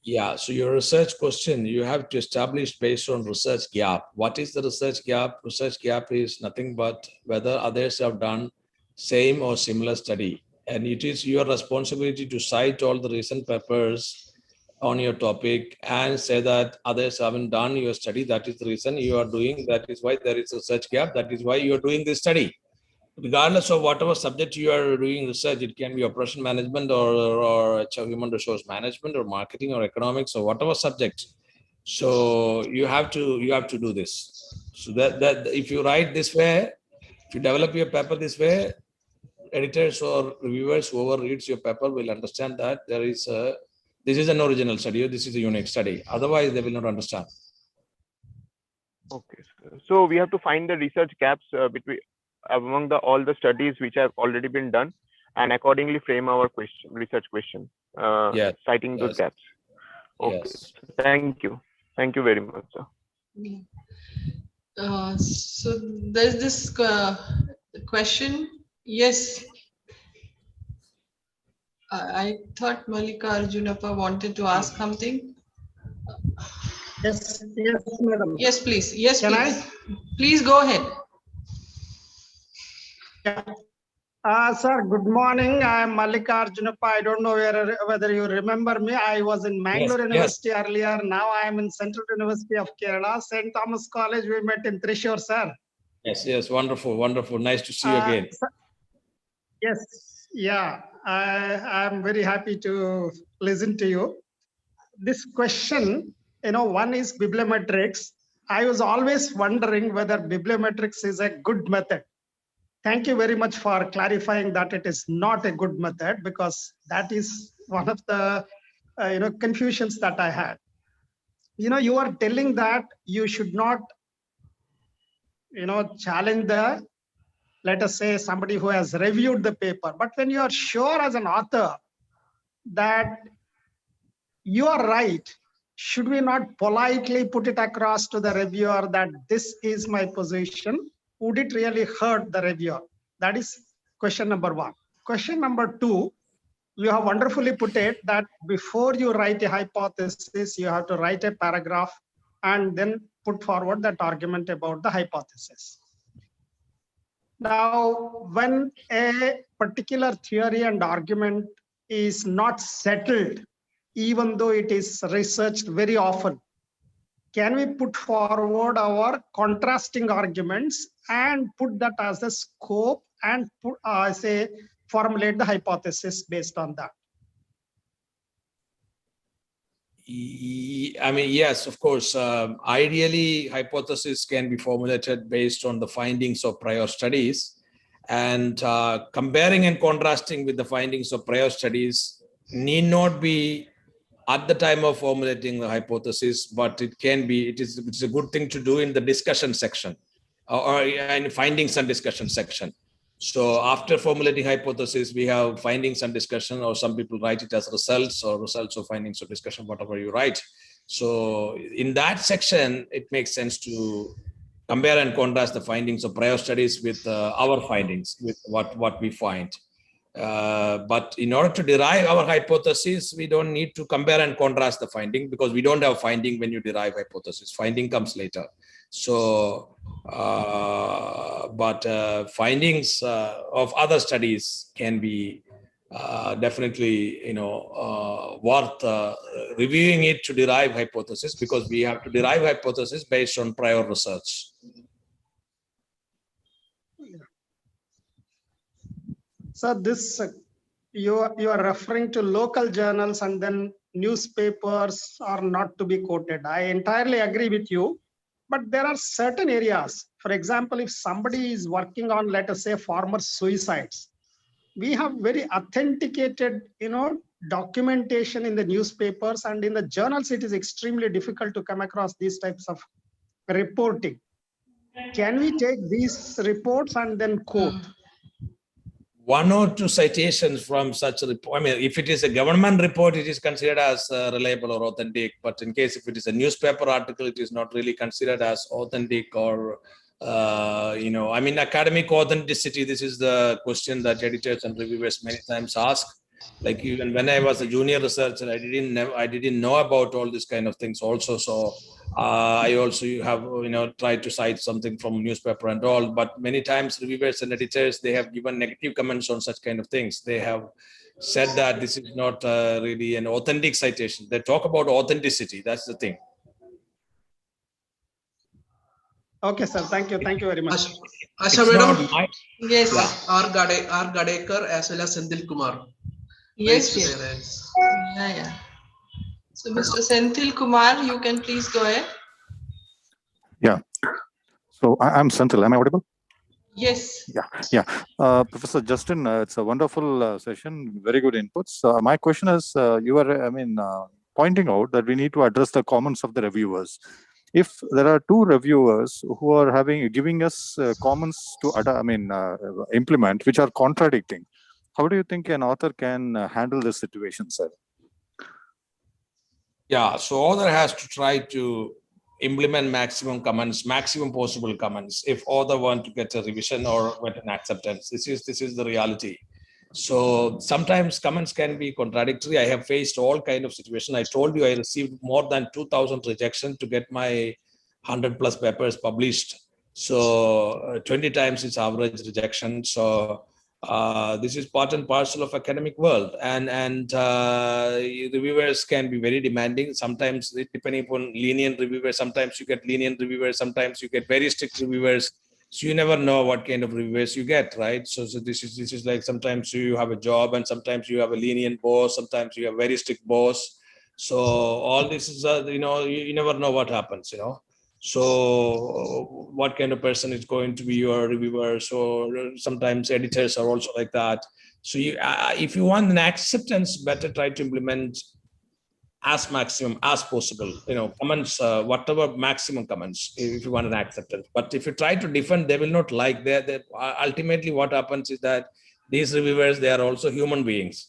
Yeah, so your research question, you have to establish based on research gap. What is the research gap? Research gap is nothing but whether others have done same or similar study. And it is your responsibility to cite all the recent papers on your topic and say that others haven't done your study. That is the reason you are doing. That is why there is a research gap. That is why you are doing this study. Regardless of whatever subject you are doing research, it can be operation management or human resource management or marketing or economics or whatever subject. So you have to do this. So that if you write this way, if you develop your paper this way, editors or reviewers, whoever reads your paper will understand that this is an original study or this is a unique study. Otherwise, they will not understand. Okay, so we have to find the research gaps between among all the studies which have already been done, and accordingly frame our research question, Yes, citing those yes, gaps. Okay, yes. thank you very much, sir. So there's this question. Yes, I thought Malika Arjunappa wanted to ask something. Yes, madam. Yes, please. Yes, Can please. Please go ahead. Sir, good morning. I am Mallika Arjunappa. I don't know whether you remember me. I was in Mangalore University earlier. Now I am in Central University of Kerala, St. Thomas College. We met in Thrissur, sir. Yes, wonderful, wonderful. Nice to see you again. Sir, yes, yeah. I am very happy to listen to you. This question, one is bibliometrics. I was always wondering whether bibliometrics is a good method. Thank you very much for clarifying that it is not a good method, because that is one of the confusions that I had. You are telling that you should not challenge the, let us say, somebody who has reviewed the paper. But when you are sure as an author that you are right, should we not politely put it across to the reviewer that this is my position? Would it really hurt the reviewer? That is question number one. Question number two, you have wonderfully put it that before you write a hypothesis, you have to write a paragraph and then put forward that argument about the hypothesis. Now, when a particular theory and argument is not settled, even though it is researched very often, can we put forward our contrasting arguments and put that as a scope and formulate the hypothesis based on that? I mean, yes, of course. Ideally, hypothesis can be formulated based on the findings of prior studies, and comparing and contrasting with the findings of prior studies need not be at the time of formulating the hypothesis, but it's a good thing to do in the discussion section or in findings and discussion section. So after formulating hypothesis, we have findings and discussion, or some people write it as results or findings or discussion, whatever you write. So in that section, it makes sense to compare and contrast the findings of prior studies with our findings, with what we find. But in order to derive our hypothesis, we don't need to compare and contrast the finding, because we don't have finding when you derive hypothesis. Finding comes later. So, but findings of other studies can be definitely, worth reviewing it to derive hypothesis, because we have to derive hypothesis based on prior research. So this you are referring to local journals, and then newspapers are not to be quoted. I entirely agree with you, but there are certain areas. For example, if somebody is working on, let us say, farmer suicides, we have very authenticated, documentation in the newspapers, and in the journals it is extremely difficult to come across these types of reporting. Can we take these reports and then quote? One or two citations from such a report. I mean, if it is a government report, it is considered as reliable or authentic. But in case if it is a newspaper article, it is not really considered as authentic or, I mean, academic authenticity. This is the question that editors and reviewers many times ask. Like even when I was a junior researcher, I didn't know about all these kind of things also. So I also have, tried to cite something from newspaper and all, but many times reviewers and editors, they have given negative comments on such kind of things. They have said that this is not really an authentic citation. They talk about authenticity. That's the thing. Okay, sir. Thank you. Thank you very much. Asha madam. Yes. Yeah. R. Gadekar as well as Senthil Kumar. Yes. Yes. Yeah. So, Mr. Senthil Kumar, you can please go ahead. Yeah. So I'm Senthil. Am I audible? Yes. Yeah. Professor Justin, it's a wonderful session. Very good inputs. My question is, you are, pointing out that we need to address the comments of the reviewers. If there are two reviewers who are giving us comments to implement, which are contradicting, how do you think an author can handle this situation, sir? Yeah, so author has to try to implement maximum possible comments, if author want to get a revision or get an acceptance. This is the reality. So sometimes comments can be contradictory. I have faced all kind of situations. I told you I received more than 2,000 rejections to get my 100+ papers published. So 20 times its average rejection. So this is part and parcel of academic world, and reviewers can be very demanding. Sometimes depending upon lenient reviewers, sometimes you get lenient reviewers, sometimes you get very strict reviewers. So you never know what kind of reviewers you get, right? So this is like sometimes you have a job, and sometimes you have a lenient boss, sometimes you have a very strict boss. So all this is you never know what happens, So what kind of person is going to be your reviewer? So sometimes editors are also like that. So if you want an acceptance, better try to implement as maximum as possible, comments, whatever maximum comments, if you want an acceptance. But if you try to defend, they will not like that. Ultimately what happens is that these reviewers, they are also human beings.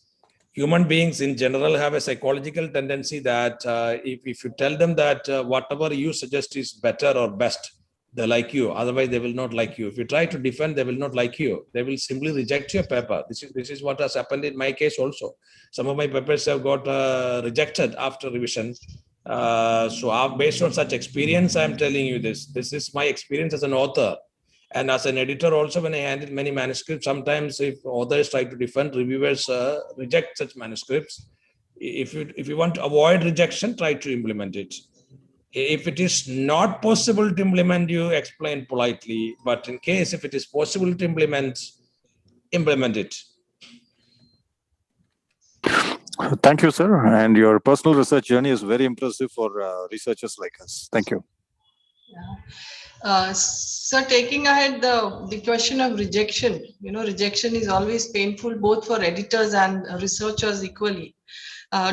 Human beings in general have a psychological tendency that if you tell them that whatever you suggest is better or best, they like you. Otherwise, they will not like you. If you try to defend, they will not like you. They will simply reject your paper. This is what has happened in my case also. Some of my papers have got rejected after revision. So based on such experience, I am telling you this. This is my experience as an author. And as an editor also, when I handle many manuscripts, sometimes if authors try to defend, reviewers reject such manuscripts. If you want to avoid rejection, try to implement it. If it is not possible to implement, you explain politely. But in case if it is possible to implement it. Thank you, sir. And your personal research journey is very impressive for researchers like us. Thank you. Yeah. So taking ahead the question of rejection, rejection is always painful both for editors and researchers equally.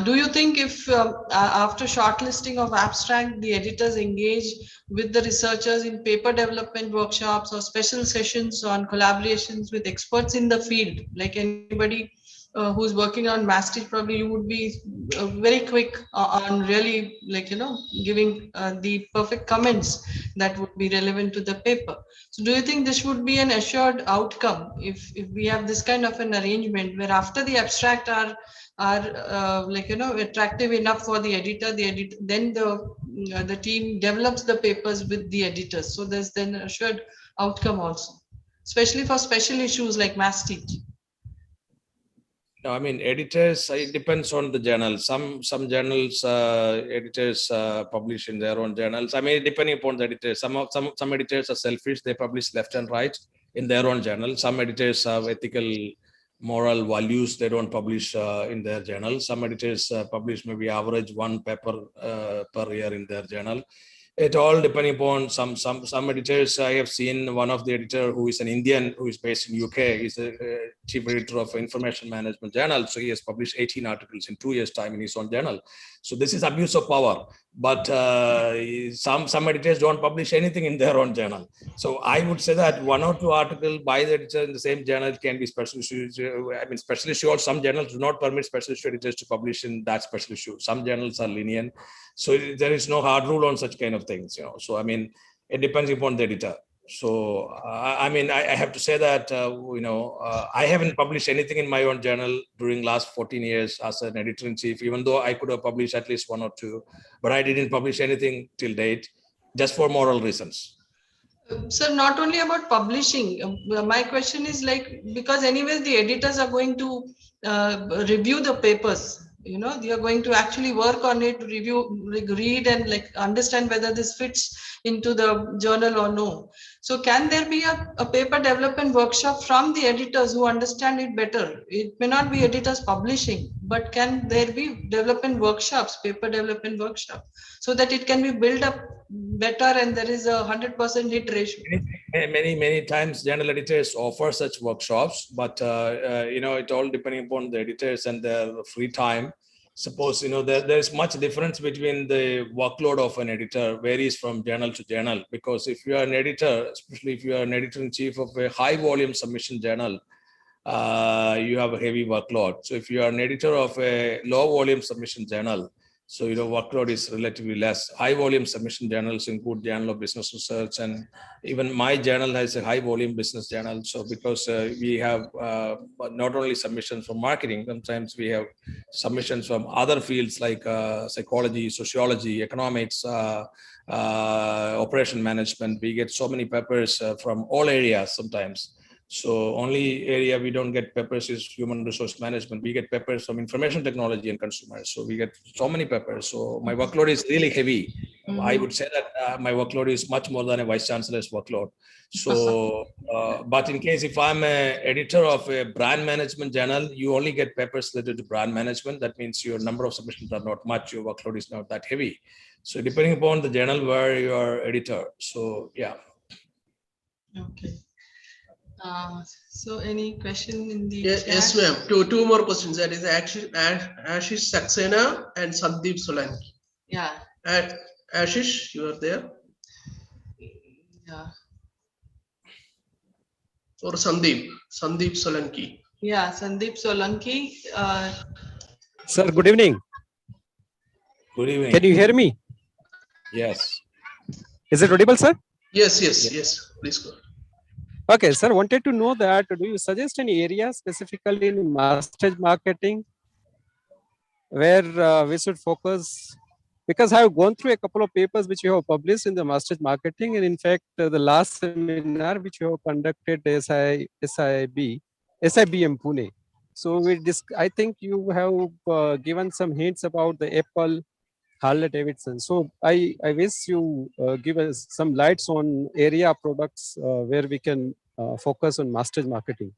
Do you think if after shortlisting of abstract, the editors engage with the researchers in paper development workshops or special sessions on collaborations with experts in the field, like anybody who's working on mastic, probably you would be very quick on really, like, giving the perfect comments that would be relevant to the paper. So do you think this would be an assured outcome if we have this kind of an arrangement where after the abstract are attractive enough for the editor, then the team develops the papers with the editors, so there's then assured outcome also, especially for special issues like mastic. No, I mean, editors, it depends on the journal. Some journals, editors publish in their own journals. I mean, depending upon the editors, some editors are selfish. They publish left and right in their own journal. Some editors have ethical, moral values. They don't publish in their journal. Some editors publish maybe average one paper per year in their journal. It all depending upon some editors. I have seen one of the editor who is an Indian who is based in UK. He's a chief editor of information management journal. So he has published 18 articles in 2 years' time in his own journal. So this is abuse of power. But some editors don't publish anything in their own journal. So I would say that 1 or 2 articles by the editor in the same journal can be special issues. I mean, special issue, or some journals do not permit special issue editors to publish in that special issue. Some journals are lenient. So there is no hard rule on such kind of things, So I mean, it depends upon the editor. So I mean, I have to say that I haven't published anything in my own journal during last 14 years as an editor-in-chief, even though I could have published at least 1 or 2, but I didn't publish anything till date, just for moral reasons. So not only about publishing, my question is like, because anyways the editors are going to review the papers. They are going to actually work on it, review, read, and like understand whether this fits into the journal or no. So can there be a paper development workshop from the editors who understand it better? It may not be editors publishing, but can there be development workshops, paper development workshop, so that it can be built up better and there is a 100% hit ratio? Many times journal editors offer such workshops, but it all depending upon the editors and their free time. Suppose there's much difference between the workload of an editor, varies from journal to journal, because if you are an editor, especially if you are an editor-in-chief of a high volume submission journal, you have a heavy workload. So if you are an editor of a low volume submission journal, so workload is relatively less. High volume submission journals include Journal of Business Research, and even my journal has a high volume business journal. So because we have not only submissions from marketing, sometimes we have submissions from other fields like psychology, sociology, economics, operation management. We get so many papers from all areas sometimes. So only area we don't get papers is human resource management. We get papers from information technology and consumers. So we get so many papers. So my workload is really heavy. I would say that my workload is much more than a vice chancellor's workload. So, but in case if I'm an editor of a brand management journal, you only get papers related to brand management. That means your number of submissions are not much. Your workload is not that heavy. So depending upon the journal where you are editor. So yeah. Okay. So any question in the yes ma'am, two more questions. That is Ashish Saxena and Sandeep Solanki. Yeah. Ashish, you are there? Yeah. Or Sandeep Solanki. Yeah, Sandeep Solanki. Sir, good evening. Good evening. Can you hear me? Yes. Is it audible, sir? Yes. Please go. Okay, sir, wanted to know that, do you suggest any area specifically in master's marketing where we should focus? Because I have gone through a couple of papers which you have published in the master's marketing, and in fact, the last seminar which you have conducted, SIBM Pune. So I think you have given some hints about the Apple, Harley Davidson. So I wish you give us some lights on area products where we can focus on master's marketing.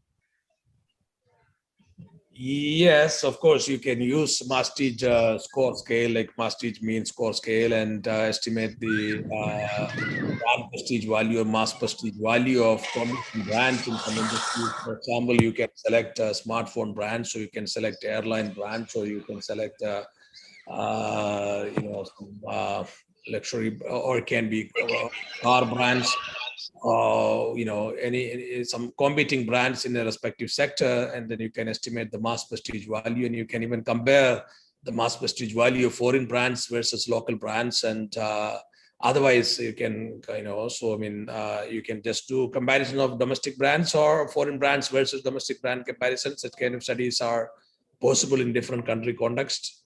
Yes, of course, you can use Mastige score scale, like Mastige mean score scale, and estimate the brand prestige value or mass prestige value of promising brands in some industries. For example, you can select a smartphone brand, so you can select airline brand, so you can select luxury, or it can be car brands. some competing brands in their respective sector, and then you can estimate the mass prestige value, and you can even compare the mass prestige value of foreign brands versus local brands. And otherwise you can you can just do comparison of domestic brands or foreign brands versus domestic brand comparison. Such kind of studies are possible in different country contexts.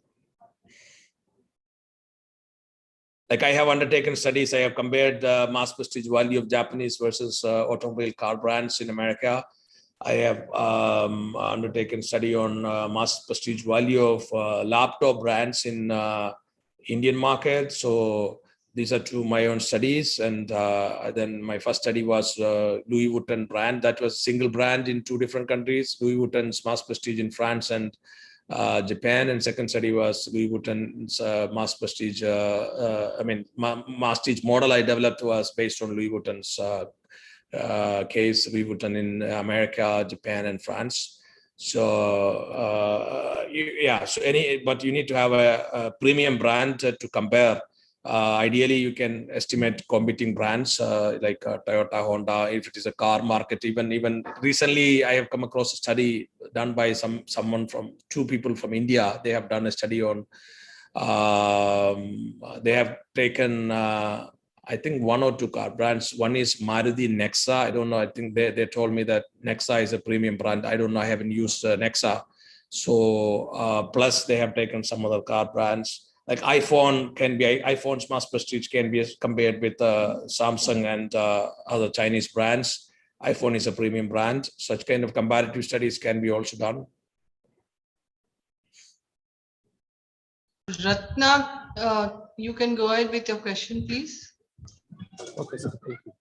Like I have undertaken studies, I have compared the mass prestige value of Japanese versus automobile car brands in America. I have undertaken study on mass prestige value of laptop brands in Indian market. So these are two my own studies. And then my first study was Louis Vuitton brand. That was a single brand in two different countries, Louis Vuitton's mass prestige in France and Japan. And second study was Louis Vuitton's mass prestige, mass prestige model I developed was based on Louis Vuitton's case, Louis Vuitton in America, Japan, and France. So but you need to have a premium brand to compare. Ideally, you can estimate competing brands like Toyota, Honda, if it is a car market. Even recently, I have come across a study done by two people from India. They have done a study on. They have taken. I think one or two car brands. One is Maruti Nexa. I don't know. I think they told me that Nexa is a premium brand. I don't know. I haven't used Nexa. So plus they have taken some other car brands. Like iPhone's mass prestige can be compared with Samsung and other Chinese brands. iPhone is a premium brand. Such kind of comparative studies can be also done. Ratna, you can go ahead with your question, please. Okay, sir. Thank you.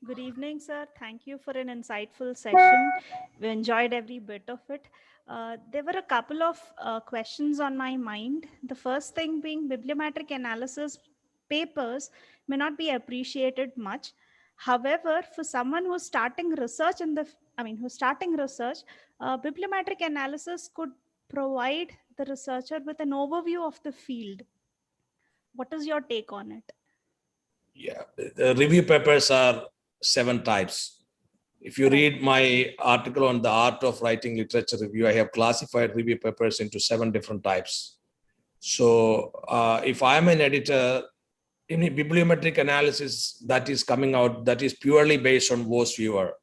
Good evening, sir. Thank you for an insightful session. We enjoyed every bit of it. There were a couple of questions on my mind. The first thing being bibliometric analysis papers may not be appreciated much. However, for someone who's starting research bibliometric analysis could provide the researcher with an overview of the field. What is your take on it? Yeah, the review papers are 7 types. If you read my article on the art of writing literature review, I have classified review papers into 7 different types. So if I'm an editor, in a bibliometric analysis that is coming out, that is purely based on WOS viewer,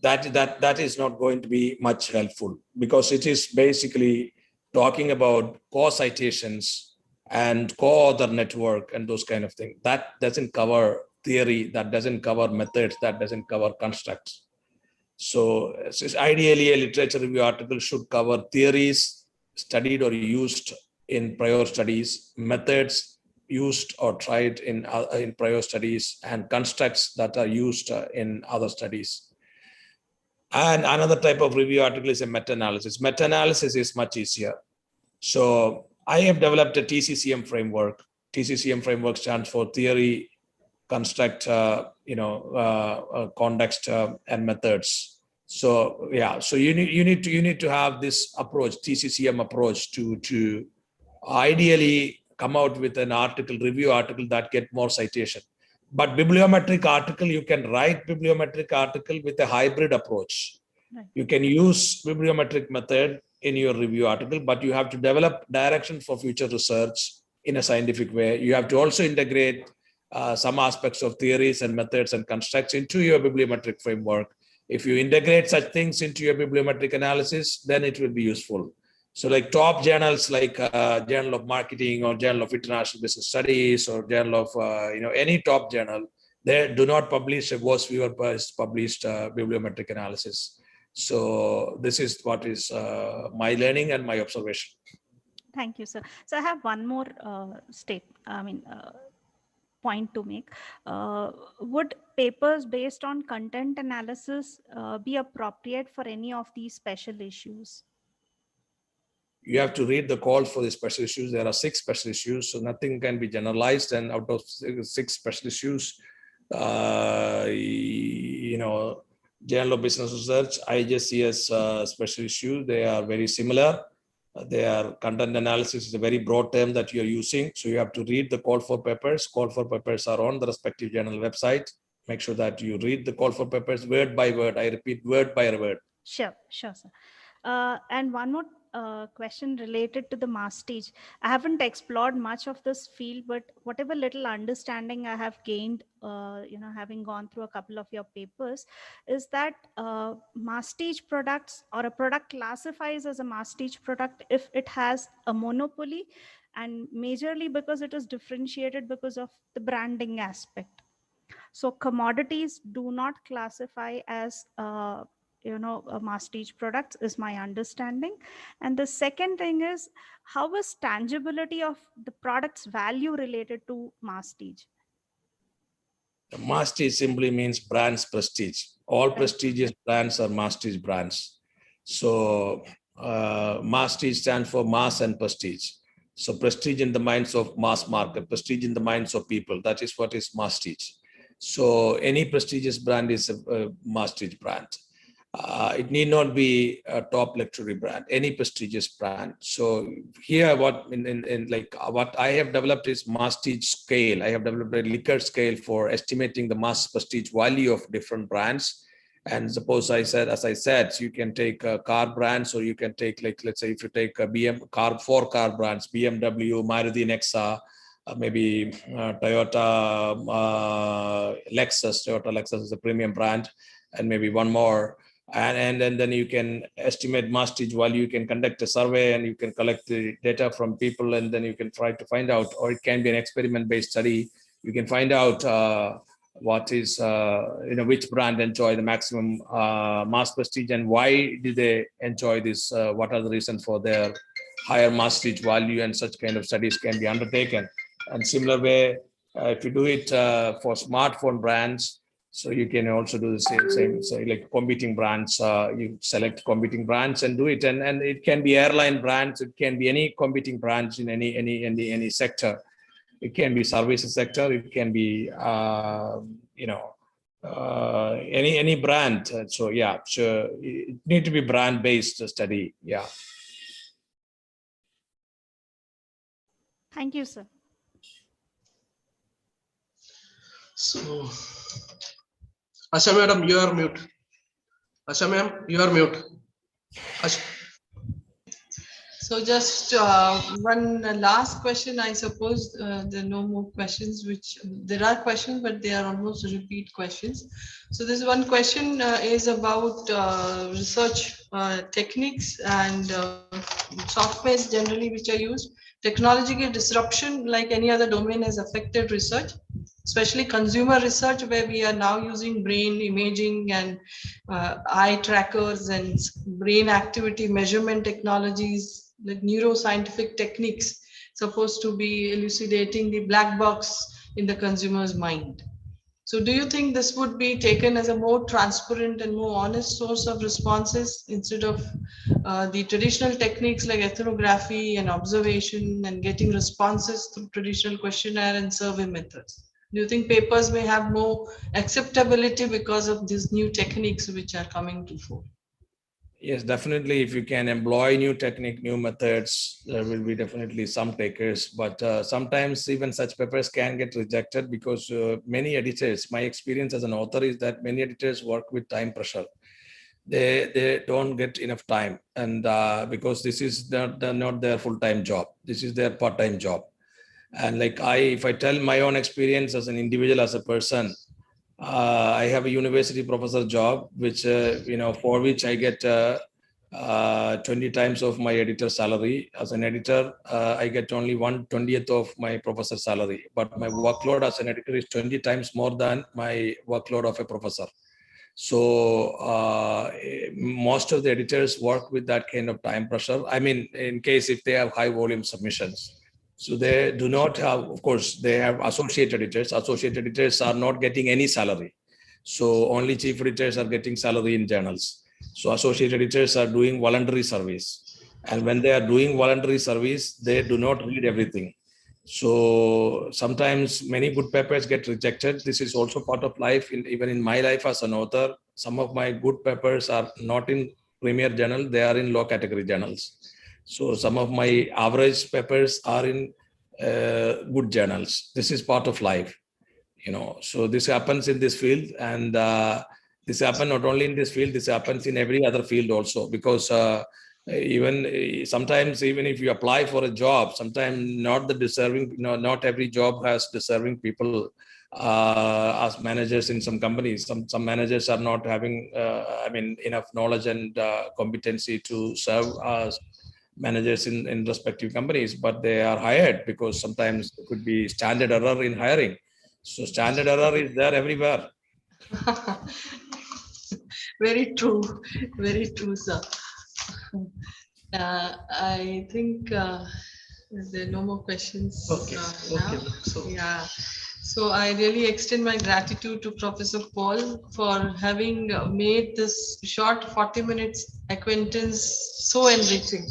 that is not going to be much helpful, because it is basically talking about co-citations and co-author network and those kind of things. That doesn't cover theory, that doesn't cover methods, that doesn't cover constructs. So ideally, a literature review article should cover theories studied or used in prior studies, methods used or tried in prior studies, and constructs that are used in other studies. And another type of review article is a meta-analysis. Meta-analysis is much easier. So I have developed a TCCM framework. TCCM framework stands for theory, construct, context, and methods. So yeah, so you need to have this approach, TCCM approach, to ideally come out with an article, review article that get more citation. But bibliometric article, you can write bibliometric article with a hybrid approach. Right. You can use bibliometric method in your review article, but you have to develop direction for future research in a scientific way. You have to also integrate some aspects of theories and methods and constructs into your bibliometric framework. If you integrate such things into your bibliometric analysis, then it will be useful. So like top journals like Journal of Marketing or Journal of International Business Studies or Journal of, any top journal, they do not publish a WOS viewer published bibliometric analysis. So this is what is my learning and my observation. Thank you, sir. So I have one more point to make. Would papers based on content analysis be appropriate for any of these special issues? You have to read the calls for the special issues. There are 6 special issues, so nothing can be generalized. And out of 6 special issues, Journal of Business Research, IJCS special issue, they are very similar. Their content analysis is a very broad term that you're using. So you have to read the call for papers. Call for papers are on the respective journal website. make sure that you read the call for papers word by word. I repeat, word by word. Sure, sure, sir. And one more question related to the masstige. I haven't explored much of this field, but whatever little understanding I have gained, having gone through a couple of your papers, is that masstige products or a product classifies as a masstige product if it has a monopoly, and majorly because it is differentiated because of the branding aspect. So commodities do not classify as masstige products is my understanding. And the second thing is, how is tangibility of the product's value related to masstige? Masstige simply means brands prestige. All prestigious brands are masstige brands. So masstige stands for mass and prestige. So prestige in the minds of mass market, prestige in the minds of people. That is what is masstige. So any prestigious brand is a masstige brand. It need not be a top luxury brand, any prestigious brand. So here, what what I have developed is masstige scale. I have developed a Likert scale for estimating the mass prestige value of different brands. And suppose as I said, you can take car brands, or you can take, like, let's say if you take four car brands, BMW, Maruti, Nexa, maybe Toyota, Lexus is a premium brand, and maybe one more. And then you can estimate masstige value. You can conduct a survey and you can collect the data from people, and then you can try to find out, or it can be an experiment-based study. You can find out what is, which brand enjoy the maximum mass prestige, and why do they enjoy this? What are the reasons for their higher masstige value? And such kind of studies can be undertaken. And similar way, if you do it for smartphone brands, so you can also do the same, so like competing brands, you select competing brands and do it. And it can be airline brands, it can be any competing brands in any sector. It can be services sector, it can be any brand. So yeah, so it need to be brand based study. Yeah. Thank you, sir. So, Asha madam, you are mute. Asha ma'am, you are mute. Asha. So just one last question, I suppose. There are no more questions, which there are questions, but they are almost repeat questions. So this one question is about research techniques and softwares generally which are used. Technological disruption, like any other domain, has affected research, especially consumer research, where we are now using brain imaging and eye trackers and brain activity measurement technologies, like neuroscientific techniques supposed to be elucidating the black box in the consumer's mind. So do you think this would be taken as a more transparent and more honest source of responses instead of the traditional techniques like ethnography and observation and getting responses through traditional questionnaire and survey methods? Do you think papers may have more acceptability because of these new techniques which are coming to fore? Yes, definitely. If you can employ new technique, new methods, there will be definitely some takers. But sometimes even such papers can get rejected because many editors, my experience as an author is that many editors work with time pressure. They don't get enough time, and because this is not their full-time job. This is their part-time job. And like if I tell my own experience as an individual, as a person, I have a university professor job, which, for which I get 20 times of my editor salary. As an editor, I get only 1/20th of my professor salary, but my workload as an editor is 20 times more than my workload of a professor. So most of the editors work with that kind of time pressure. I mean, in case if they have high volume submissions. So they do not have, of course, they have associate editors. Associate editors are not getting any salary. So only chief editors are getting salary in journals. So associate editors are doing voluntary service. And when they are doing voluntary service, they do not read everything. So sometimes many good papers get rejected. This is also part of life. Even in my life as an author, some of my good papers are not in premier journal, they are in low category journals. So some of my average papers are in good journals. This is part of life. So this happens in this field, and this happens not only in this field, this happens in every other field also, because sometimes even if you apply for a job, sometimes not the deserving, not every job has deserving people as managers in some companies. Some managers are not having enough knowledge and competency to serve as managers in respective companies, but they are hired because sometimes there could be standard error in hiring. So standard error is there everywhere. Very true, sir. I think there are no more questions. Okay. Now. So yeah. So I really extend my gratitude to Professor Paul for having made this short 40 minutes acquaintance so enriching.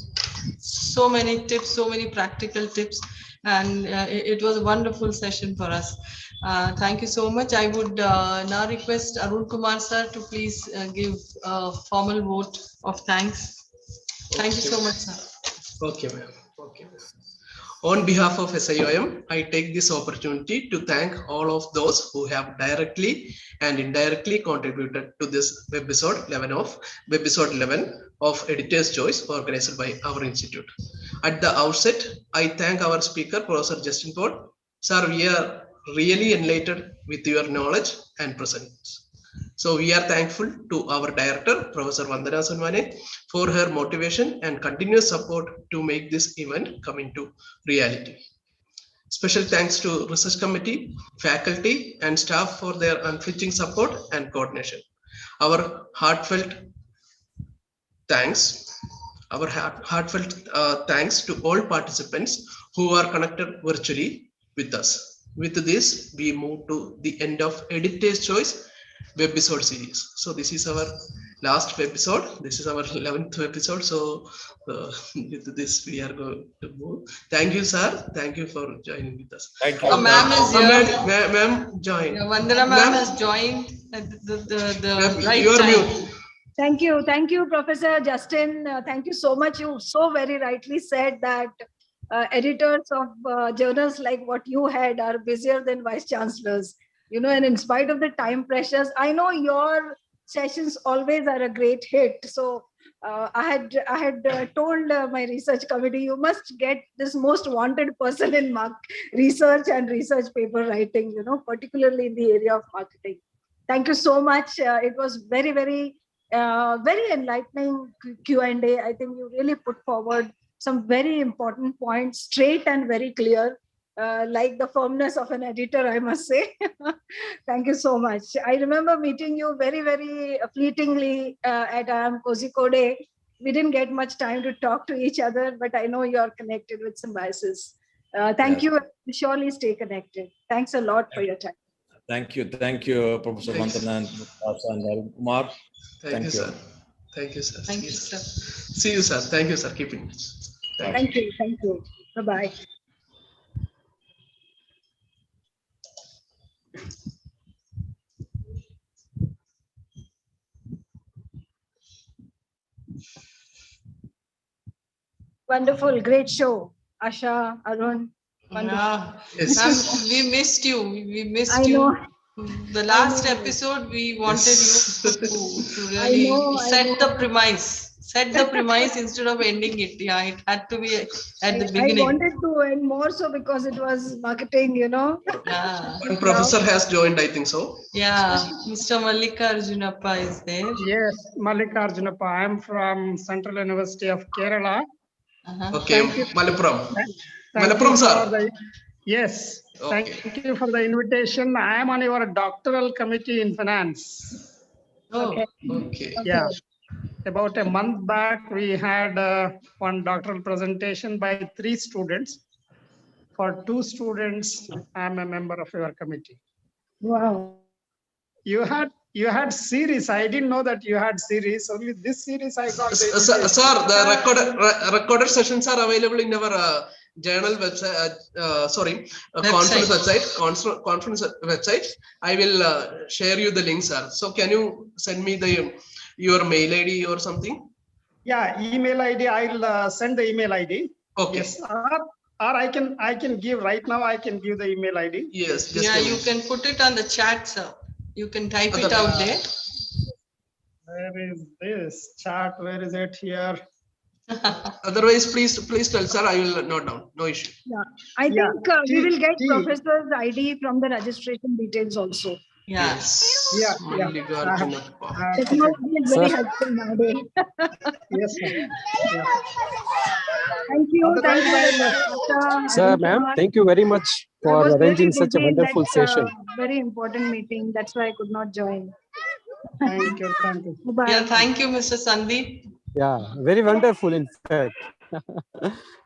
So many tips, so many practical tips, and it was a wonderful session for us. Thank you so much. I would now request Arun Kumar sir to please give a formal vote of thanks. Thank you so much, sir. Okay, ma'am. Okay, ma'am. On behalf of SIOM, I take this opportunity to thank all of those who have directly and indirectly contributed to this webisode 11 of Editor's Choice organized by our institute. At the outset, I thank our speaker, Professor Justin Paul. Sir, we are really enlightened with your knowledge and presence. So we are thankful to our director, Professor Vandana Sunwane, for her motivation and continuous support to make this event come into reality. Special thanks to research committee, faculty, and staff for their unflinching support and coordination. Our heartfelt thanks to all participants who are connected virtually with us. With this, we move to the end of Editor's Choice webisode series. So this is our last episode. This is our 11th episode. So with this, we are going to move. Thank you, sir. Thank you for joining with us. Thank you. Ma'am is here. Ma'am, join. Yeah, Vandana ma'am has joined at the right you are time. mute. Thank you, Professor Justin. Thank you so much. You so very rightly said that editors of journals like what you had are busier than vice chancellors. And in spite of the time pressures, I know your sessions always are a great hit. So I had told my research committee, you must get this most wanted person in research and research paper writing, particularly in the area of marketing. Thank you so much. It was very, very enlightening Q&A. I think you really put forward some very important points, straight and very clear. Like the firmness of an editor, I must say. Thank you so much. I remember meeting you very, very fleetingly at Kozhikode. We didn't get much time to talk to each other, but I know you're connected with Symbiosis. Thank you. Surely stay connected. Thanks a lot for your time. Thank you, Professor Vandana and Arun Kumar. Thank you, sir. Thank you, sir. Thank you, sir. See you, sir. Thank you, sir. Keep in touch. Thank you. Bye-bye. Wonderful, great show. Asha, Arun, wonderful. Yeah. Yes. We missed you. We missed I you. know. The last episode, we wanted you to really set the premise instead of ending it. Yeah, it had to be at the beginning. I wanted to end more so because it was marketing, Yeah. One professor has joined, I think so. Yeah, Mr. Mallikarjunappa is there. Yes, Mallikarjunappa. I am from Central University of Kerala. Okay, Malappuram. Malappuram, sir. Yes, Okay. thank you for the invitation. I am on your doctoral committee in finance. Oh, Okay. Yeah. About a month back, we had one doctoral presentation by 3 students. For 2 students, I am a member of your committee. Wow. You had series. I didn't know that you had series. Only this series I got. Sir, the recorded sessions are available in our journal website. Conference website. I will share you the link, sir. So can you send me your mail ID or something? Yeah, email ID. I'll send the email ID. Okay. Yes. Or I can give right now. I can give the email ID. Yes, just Yeah, a you minute. can put it on the chat, sir. You can type it Okay. out there. Where is this chat? Where is it here? Otherwise, please tell, sir. I will note down. No issue. Yeah, I Yeah, think we will get T. professor's ID from the registration details also. Yes. Yeah. Mallikarjunappa. Technology is very helpful nowadays. Yes, sir. Yeah. Thank you. Thank Otherwise, you, I Dr. Sir, Arun ma'am, Kumar. thank you very much I for was arranging very such a busy in wonderful that session. very important meeting. That's why I could not join. Thank you. Thank you. Yeah, Bye. thank you, Mr. Sandeep. Yeah, very wonderful, in fact.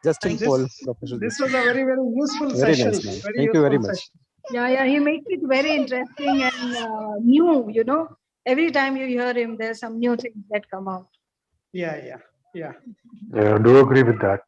Justin Thank Paul, This Professor this Justin. was a very useful Very session. nice, man. Very Thank you very useful much. session. Yeah, he makes it very interesting and new, you know. Every time you hear him, there's some new things that come out. Yeah. Yeah, I do agree with that.